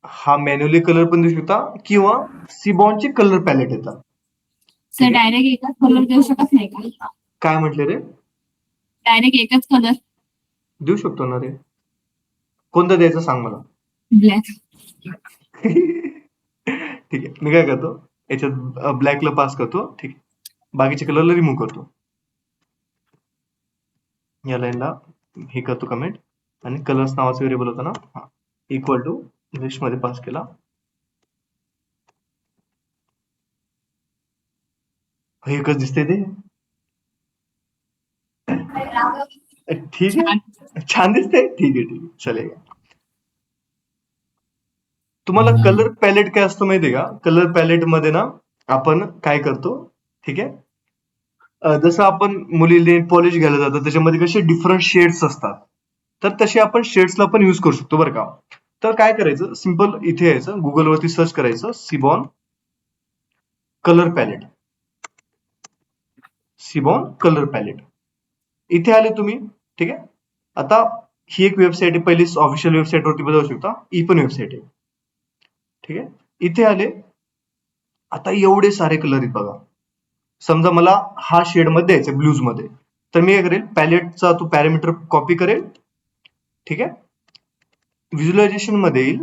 Speaker 1: हा मॅन्युअली कलर पण देऊ शकता, किंवा सीबॉनचे कलर पॅलेट येतात.
Speaker 4: सर डायरेक्ट एकच कलर देऊ शकत नाही का?
Speaker 1: काय म्हटले रे?
Speaker 4: डायरेक्ट एकच कलर
Speaker 1: देऊ शकतो ना रे. कोणता द्यायचा सांग मला.
Speaker 4: ब्लॅक.
Speaker 1: ठीक आहे, मी काय करतो याच्यात ब्लॅकला पास करतो. ठीक आहे, बाकीचे कलरला रिमूव्ह करतो. या लाईनला हे करतो कमेंट आणि कलर्स नावाचा व्हेरिएबल होता ना, हा इक्वल टू लिस्ट मध्ये पास केला. हे एकच दिसते ते. ठीक आहे, छान दिसते. ठीक आहे, ठीक आहे, चालेल. तुम्हाला कलर पॅलेट काय असतं माहितीये का? कलर पॅलेट मध्ये ना आपण काय करतो, ठीक आहे, जसं आपण मुलीने पॉलिश घ्यायला जातो त्याच्यामध्ये कसे डिफरंट शेड्स असतात, तर तसे आपण शेड्सला पण युज करू शकतो बरं का. तर काय करायचं, सिंपल इथे यायचं, गुगलवरती सर्च करायचं सिबॉन कलर पॅलेट, सिबॉन कलर पॅलेट. इथे आले तुम्ही. ठीक आहे, आता ही एक वेबसाईट आहे, पहिली ऑफिशियल वेबसाईट वरती जाऊ शकता, ही पण वेबसाईट आहे. ठीक आहे, इथे आले. आता एवढे सारे कलर आहेत बघा. समजा मला हा शेड मध्ये द्यायचा ब्लूज मध्ये, तर मी काय करेल, पॅलेटचा तो पॅरामीटर कॉपी करेल. ठीक आहे, व्हिज्युअलायझेशन मध्ये येईल.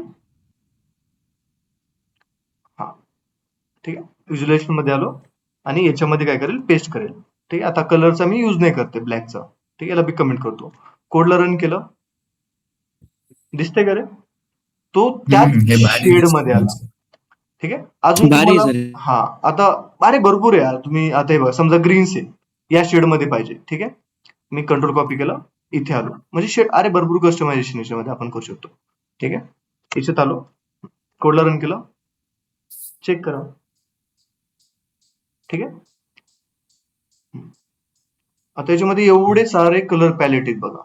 Speaker 1: हा, ठीक आहे, व्हिज्युअलायझेशन मध्ये आलो आणि याच्यामध्ये काय करेल, पेस्ट करेल. ठीक आहे, आता कलरचा मी युज नाही करते, ब्लॅकचा. ठीक आहे, याला मी कमेंट करतो. कोडला रन केलं, दिसतंय का रे? तो त्याच
Speaker 3: हे भारी
Speaker 1: शेड मध्ये आला.
Speaker 3: दिसतं.
Speaker 1: ठीक आहे, अजून
Speaker 5: भारी
Speaker 1: तुम्हाला
Speaker 5: सर.
Speaker 1: हा आता अरे भरपूर आहे यार. तुम्ही आता हे बघा, समजा ग्रीन्स आहे, या शेड मध्ये पाहिजे. ठीक आहे, मी कंट्रोल कॉपी केला, इथे आलो, म्हणजे शेड अरे भरपूर कस्टमायझेशन याच्यामध्ये आपण करू शकतो. ठीक आहे, याच्यात आलो, कोडला रन केला, चेक करा. ठीक आहे, आता याच्यामध्ये एवढे सारे कलर पॅलेट आहेत बघा.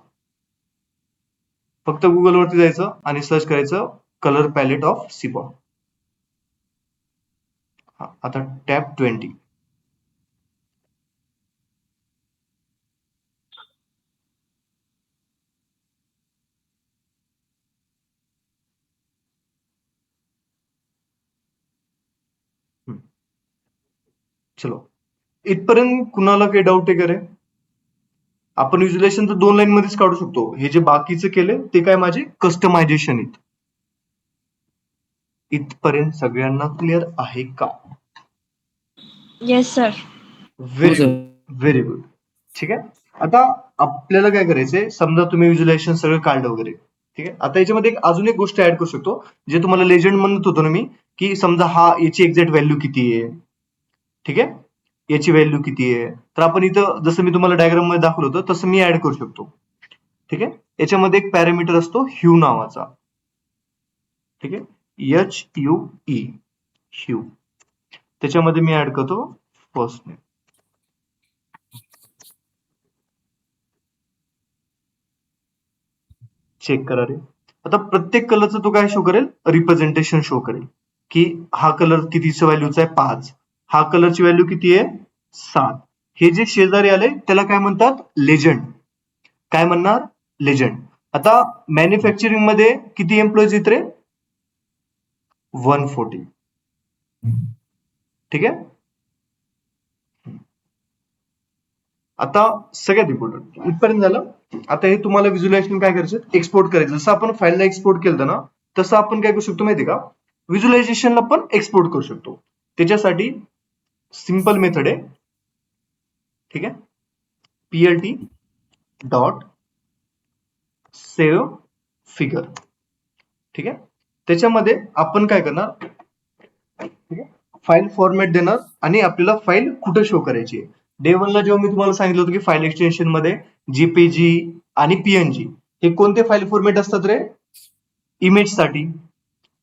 Speaker 1: फक्त गुगल वरती जायचं आणि सर्च करायचं कलर पॅलेट ऑफ सिबॉन. आता टॅब 20. चलो, इथपर्यंत कुणाला काही डाऊट आहे का रे? आपण व्हिज्युअलायझेशन तर 2 लाईन मध्येच काढू शकतो. हे जे बाकीचे केले ते काय माझे कस्टमायझेशन आहेत. इथपर्यंत सगळ्यांना क्लिअर आहे का?
Speaker 2: Yes sir.
Speaker 1: Very
Speaker 5: sir.
Speaker 1: Good, very good. ठीक आहे, आता आपल्याला काय करायचंय, समजा तुम्ही व्हिज्युअलायझेशन सगळं काढलं वगैरे. ठीक आहे, आता याच्यामध्ये अजून एक गोष्ट ऍड करू शकतो, जे तुम्हाला लेजंड म्हणत होतो ना मी, की समजा हा याची एक्झॅक्ट व्हॅल्यू किती आहे. ठीक आहे, याची व्हॅल्यू किती आहे, तर आपण इथं जसं मी तुम्हाला डायग्राम मध्ये दाखवलं होतं तसं मी ऍड करू शकतो. ठीक आहे, याच्यामध्ये एक पॅरामीटर असतो ह्यू नावाचा. ठीक आहे, HUE, ह्यू. त्याच्यामध्ये मी ऍड करतो फर्स्ट नेम. चेक करा रे. आता प्रत्येक कलरचं तो काय शो करेल, रिप्रेझेंटेशन शो करेल, की हा कलर कितीच्या व्हॅल्यूचा आहे, 5. हा कलरची व्हॅल्यू किती आहे, 7. हे जे शेजारी आले त्याला काय म्हणतात, लेजंड. काय म्हणणार, लेजंड. आता मॅन्युफॅक्चरिंग मध्ये किती एम्प्लॉईज आहेत रे, 140. ठीक आहे, आता सगळ्यात इम्पॉर्टंट इथपर्यंत झालं. आता हे तुम्हाला व्हिज्युअलायझेशन काय करायचं, एक्सपोर्ट करायचं. जसं आपण फाईलला एक्सपोर्ट केलं ना, तसं आपण काय करू शकतो माहितीये का, व्हिज्युअलायझेशनला पण एक्सपोर्ट करू शकतो. त्याच्यासाठी सिंपल मेथड आहे. ठीक आहे, PLT डॉट सेव्ह फिगर. ठीक आहे, त्याच्यामध्ये आपण काय करणार, ठीक आहे, फाईल फॉर्मॅट देणार आणि आपल्याला फाईल कुठे शो करायची आहे. डे 1 ला जेव्हा मी तुम्हाला सांगितलं होतं की फाईल एक्सटेन्शन मध्ये JPG आणि PNG हे कोणते फाईल फॉर्मॅट असतात रे, इमेज साठी.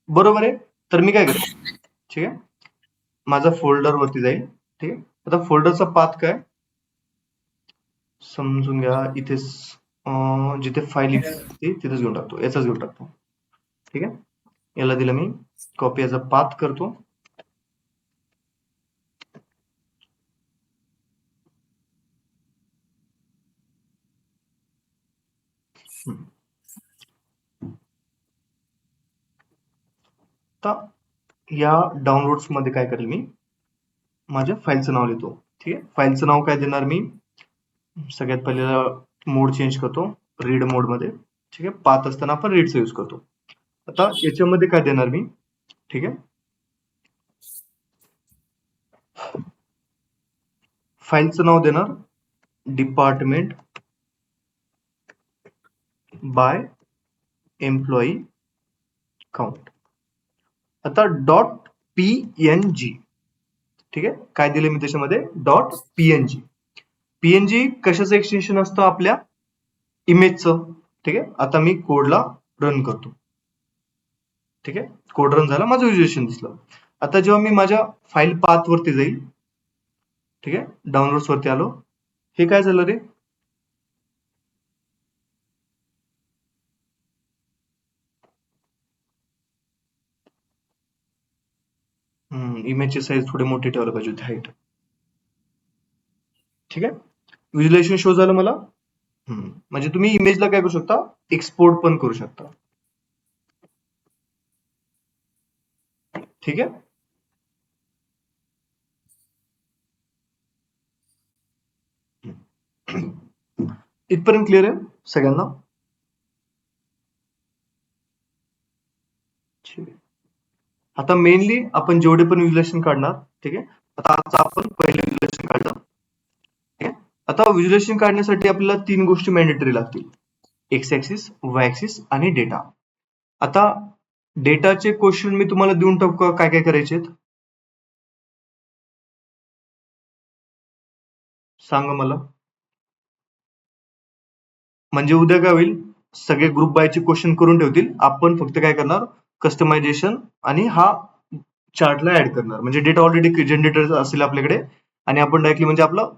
Speaker 1: बरोबर आहे, तर मी काय करेन, ठीक आहे, माझा फोल्डर वरती जाईल. ठीक आहे, आता फोल्डरचा पाथ काय समजून घ्या, इथेच जिथे फाईल तिथेच घेऊन टाकतो, याचाच घेऊन टाकतो. ठीक आहे, याला दिलं मी कॉपी, याचा पाथ करतो. आता या डाउनलोड्स मध्ये काय करेल, मी माझ्या फाईलचं नाव लिहितो. ठीक आहे, फाईलचं नाव काय देणार मी, सगळ्यात पहिल्यांदा मोड चेंज करतो रीड मोड मध्ये. ठीक आहे, पाथ असताना आपण रीडचा यूज करतो. आता याच्यामध्ये काय देणार मी, ठीक आहे, फाईलचं नाव देणार डिपार्टमेंट बाय एम्प्लॉई काउंट. आता डॉट पीएनजी, ठीक आहे, काय दिले मी त्याच्यामध्ये, डॉट पीएनजी. पीएनजी कशाचं एक्सटेन्शन असतं, आपल्या इमेजचं. ठीक आहे, आता मी कोडला रन करतो. ठीक आहे, कोड रन झाला, माझं व्हिज्युएशन दिसलं. आता जेव्हा मी माझ्या फाईल पाथ वरती जाईल, ठीक आहे, डाउनलोड्स वरती आलो, हे काय झालं रे, इमेजची साईज थोडी मोठी ठेवायला पाहिजे होती, हाईट. ठीक आहे, व्हिज्युअलायझेशन शो झालं मला. म्हणजे तुम्ही इमेजला काय करू शकता, एक्सपोर्ट पण करू शकता. ठीक आहे, इथपर्यंत क्लिअर आहे सगळ्यांना. आता मेनली आपण जेवढे पण व्हिज्युअलायझेशन काढणार, ठीक आहे, आता आजचं आपण पहिले व्हिज्युअलायझेशन काढलं. ठीक आहे, आता व्हिज्युअलायझेशन काढण्यासाठी आपल्याला 3 गोष्टी मॅन्डेटरी लागतील, एक्स ऍक्सिस, वाय ऍक्सिस आणि डेटा. आता डेटाचे क्वेश्चन मी तुम्हाला देऊन टाकू का, काय काय करायचे, सांगा मला. म्हणजे उद्या काय होईल, सगळे ग्रुप बायचे क्वेश्चन करून ठेवतील, आपण फक्त काय करणार, कस्टमायझेशन आणि हा चार्टला ऍड करणार. म्हणजे डेटा ऑलरेडी जनरेटर असेल आपल्याकडे आणि आपण डायरेक्टली म्हणजे आपलं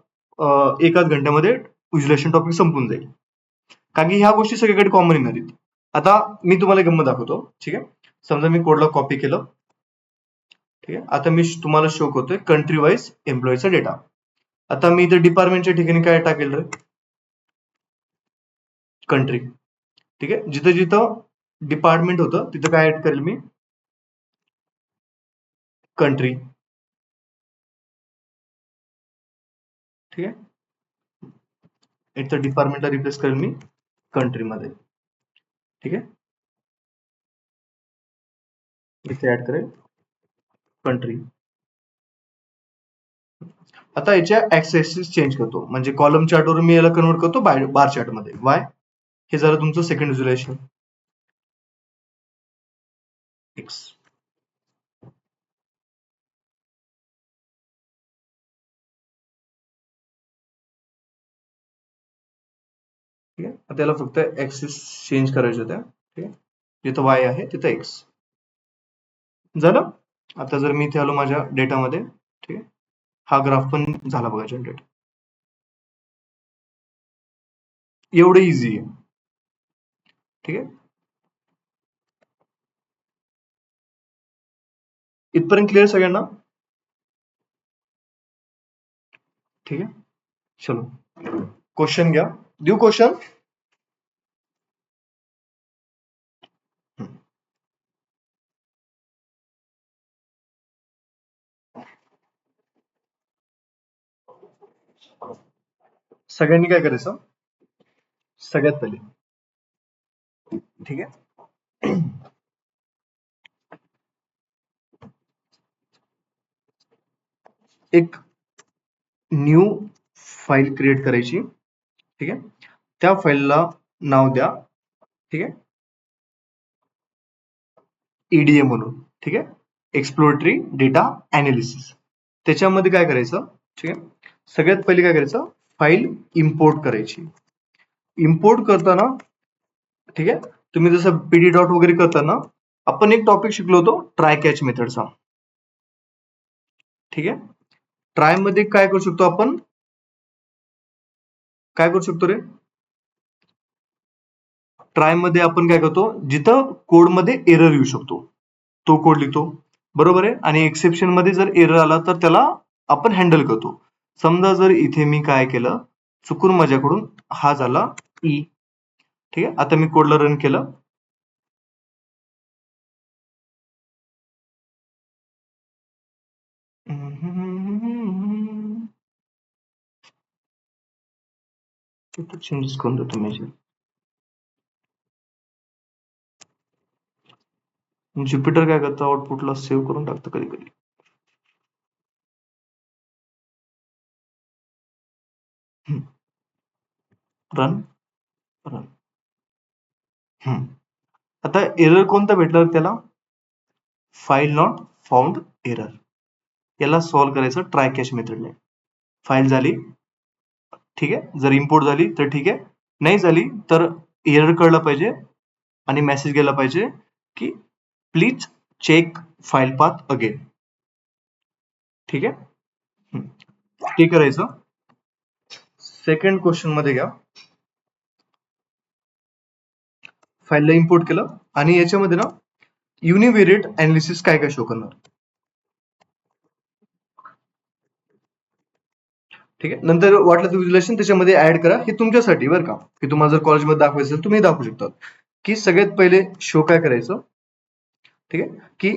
Speaker 1: एकाच घंट्यामध्ये व्हिज्युअलायझेशन टॉपिक संपून जाईल. कारण की ह्या गोष्टी सगळीकडे कॉमन येणार आहेत. आता मी तुम्हाला गंमत दाखवतो. ठीक आहे, समजा मी कोडला कॉपी केलं. ठीक आहे, आता मी तुम्हाला शो करतोय कंट्री वाईज एम्प्लॉईचा डेटा. आता मी इथे डिपार्टमेंटच्या ठिकाणी काय टाकेल रे, कंट्री. ठीक आहे, जिथं जिथं डिपार्टमेंट होतं तिथं काय ऍड करेल मी, कंट्री. ठीक आहे, इथं डिपार्टमेंटला रिप्लेस करेल मी कंट्री मध्ये. ठीक आहे, इथे ऍड करेल कंट्री. आता याच्या ऍक्सेस चेंज करतो, म्हणजे कॉलम चार्टवरून मी याला कन्वर्ट करतो बार चार्ट मध्ये. वाय, हे झालं तुमचं सेकंड व्हिज्युअलायझेशन. एक्स. ठीक आहे, आता याला फक्त ऍक्सिस चेंज करायचे होत्या. ठीक आहे, जिथं वाय आहे तिथं एक्स झालं. आता जर मी इथे आलो माझ्या डेटामध्ये, ठीक आहे, हा ग्राफ पण झाला बघा जनरेट. एवढं इझी आहे. ठीक आहे, इथपर्यंत क्लिअर सगळ्यांना. ठीक आहे, चलो क्वेश्चन घ्या, देऊ क्वेश्चन. सगळ्यांनी काय करायचं, सगळ्यात पहिले, ठीक आहे, एक न्यू फाईल क्रिएट करायची. ठीक आहे, त्या फाईलला नाव द्या. ठीक आहे, ईडीए म्हणून. ठीक आहे, एक्सप्लोरेटरी डेटा अनालिसिस. त्याच्यामध्ये काय करायचं, ठीक आहे, सगळ्यात पहिले काय करायचं, फाईल इम्पोर्ट करायची. इम्पोर्ट करताना, ठीक आहे, तुम्ही जसं पीडी डॉट वगैरे करताना आपण एक टॉपिक शिकलो होतो, ट्राय कॅच मेथडचा. ठीक आहे, ट्राय मध्ये काय करू शकतो आपण, काय करू शकतो रे, ट्राय मध्ये आपण काय करतो, जिथं कोड मध्ये एरर येऊ शकतो तो कोड लिहितो, बरोबर आहे. आणि एक्सेप्शन मध्ये जर एरर आला तर त्याला आपण हँडल करतो. समजा जर इथे मी काय केलं, चुकून माझ्याकडून हा झाला ई. ठीक आहे, आता मी कोडला रन केलं. चेंजेस करून देतो मी. ज्युपिटर काय करतं, आउटपुटला सेव्ह करून टाकतं कधी कधी. Run run. आता एरर कोणता भेटला त्याला, फाईल नॉट फाउंड एरर. याला सॉल्व्ह करायचं ट्राय कॅच मेथडने. फाईल झाली ठीक आहे, जर इम्पोर्ट झाली तर ठीक आहे, नाही झाली तर एरर कळलं पाहिजे आणि मेसेज गेला पाहिजे की please check file path again. ठीक आहे, ते करायचं. सेकंड क्वेश्चन मध्ये घ्या, फाईलला इम्पोर्ट केलं आणि याच्यामध्ये ना युनिव्हेरिएट अनालिसिस काय काय शो करणार. ठीक आहे, नंतर वाटलं तर व्हिज्युअलायझेशन त्याच्यामध्ये ऍड करा, हे तुमच्यासाठी बरं का, की तुम्हाला जर कॉलेजमध्ये दाखवायचं असेल तुम्ही दाखवू शकता. की सगळ्यात पहिले शो काय करायचं, ठीक आहे, की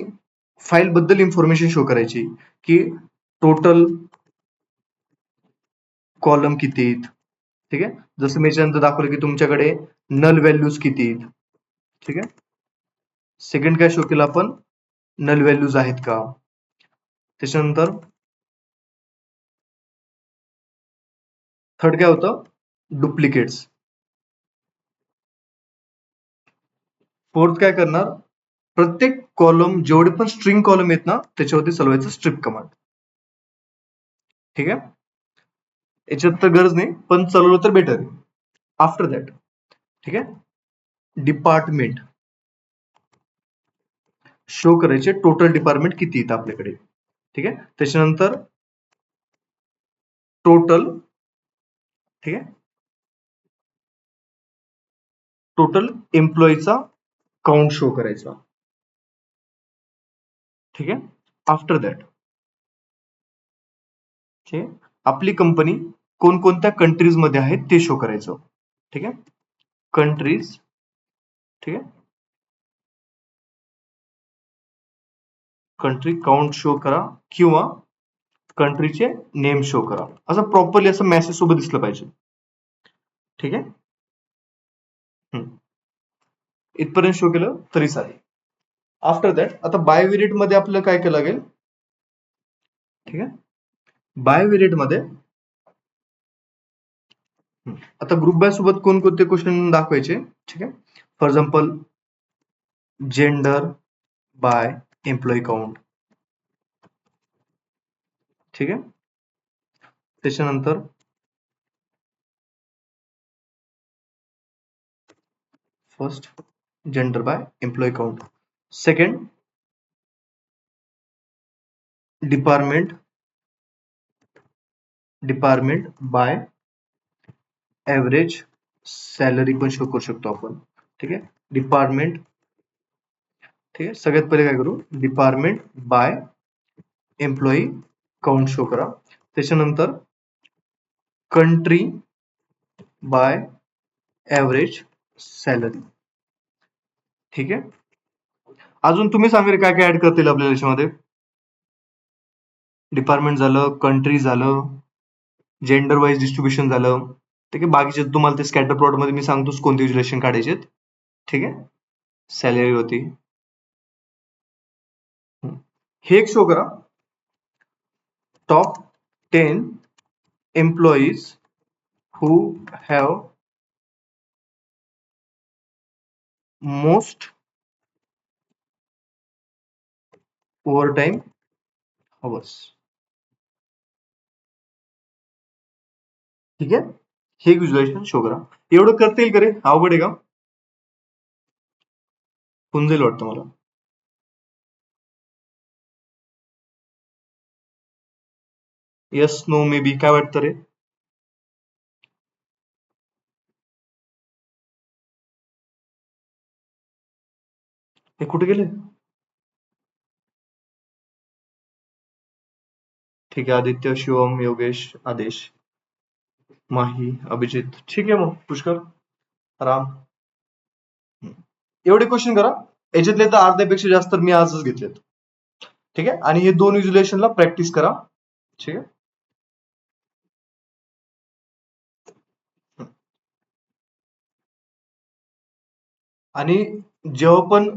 Speaker 1: फाईल बद्दल इन्फॉर्मेशन शो करायची, की टोटल कॉलम किती आहेत. ठीक आहे, जसं मी याच्यानंतर दाखवलं की तुमच्याकडे नल व्हॅल्यूज किती आहेत. ठीक आहे, सेकंड काय शो केलं आपण, नल व्हॅल्यूज आहेत का. त्याच्यानंतर थर्ड काय होतं, डुप्लिकेट्स. फोर्थ काय करणार, प्रत्येक कॉलम जेवढे पण स्ट्रिंग कॉलम आहेत ना त्याच्यावरती चालवायचं स्ट्रिप कमांड. ठीक आहे, याच्यात तर गरज नाही पण चालवलं तर बेटर आहे. आफ्टर दॅट ठीक आहे, डिपार्टमेंट शो करायचे, टोटल डिपार्टमेंट किती आहेत आपल्याकडे. ठीक आहे, त्याच्यानंतर टोटल, ठीक आहे, टोटल एम्प्लॉईचा काउंट शो करायचा. ठीक आहे, आफ्टर दॅट ठीक आहे, आपली कंपनी कोणकोणत्या कंट्रीज मध्ये आहे ते शो करायचं. ठीक आहे, कंट्रीज. ठीक आहे, कंट्री काउंट शो करा किंवा कंट्रीचे नेम शो करा, असं प्रॉपरली असं मेसेज सोबत दिसलं पाहिजे. ठीक आहे, इथपर्यंत शो केलं तरी चालेल. आफ्टर दॅट आता बायव्हेरिएट मध्ये आपल्याला काय केलं लागेल. ठीक आहे, बायव्हेरिएट मध्ये आता ग्रुप बाय सोबत कोणकोणते क्वेश्चन दाखवायचे. ठीक आहे, for example gender by employee count. ठीक आहे, त्याच्यानंतर first gender by employee count, second department by average salary पण शो करू शकतो आपण. ठीक आहे, डिपार्टमेंट. ठीक आहे, सगळ्यात पहिले काय करू, department by employee count show करा. त्याच्यानंतर कंट्री बाय ऍव्हरेज सॅलरी. ठीक आहे, अजून तुम्ही सांगा काय काय ऍड करतील आपल्या याच्यामध्ये. डिपार्टमेंट झालं, कंट्री झालं, जेंडर वाईज डिस्ट्रीब्युशन झालं. ठीक आहे, बाकीचे तुम्हाला ते स्कॅटर प्लॉट मध्ये मी सांगतोच कोणते व्हिज्युअलायझेशन काढायचे. ठीक आहे, सॅलरी होती. हे एक शो करा, top 10 employees who have most overtime hours. ठीक आहे, हे व्हिज्युअलायझेशन शो करा. एवढं करता येईल का रे, अवघड आहे का, होऊन जाईल वाटतं मला. येस नो मे बी, काय वाटतं रे. हे कुठे गेले. ठीक आहे, आदित्य, शिवम, योगेश, आदेश, माही, अभिजित. ठीक आहे, मग पुष्कर, राम, एवढे क्वेश्चन करा. याच्यातले तर अर्ध्यापेक्षा जास्त तर मी आजच घेतलेत. ठीक आहे, आणि हे दोन व्हिज्युअलायझेशनला प्रॅक्टिस करा. ठीक आहे, आणि जेव्हा पण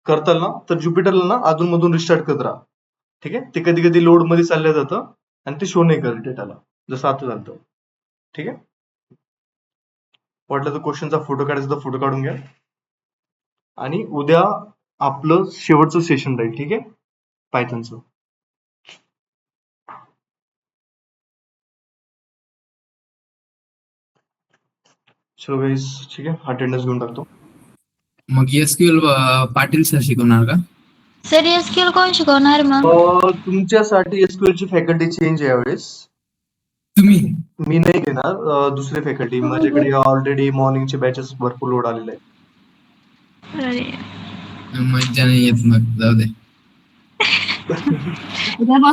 Speaker 1: करताल ना तर ज्युपिटरला ना अधूनमधून रिस्टार्ट करत राहा. ठीक आहे. ते कधी कधी लोड मध्ये चाललं जातं आणि ते शो नाही करत डेटाला, जसं आता झालं. ठीक आहे. वाटलं तर क्वेश्चनचा फोटो काढायचा तर फोटो काढून घ्या. आणि उद्या आपलं शेवटचं सेशन राहील. ठीक आहे, पायथनचं. चलो गाईज, ठीक आहे, अटेंडन्स घेऊन टाकतो.
Speaker 3: मग एसक्यूएल पाटील सर शिकवणार का?
Speaker 5: सर एसक्यूएल कोण शिकवणार मग?
Speaker 1: तुमच्यासाठी एसक्यूएल ची फॅकल्टी चेंज आहे यावेळेस.
Speaker 3: तुम्ही
Speaker 1: मी नाही घेणार, दुसरी फॅकल्टी. माझ्याकडे ऑलरेडी मॉर्निंगचे बॅचेस भरपूर लोड आलेले आहे.
Speaker 2: अरे
Speaker 3: मज्जा नाही येत, मग जाऊ दे.
Speaker 4: उद्या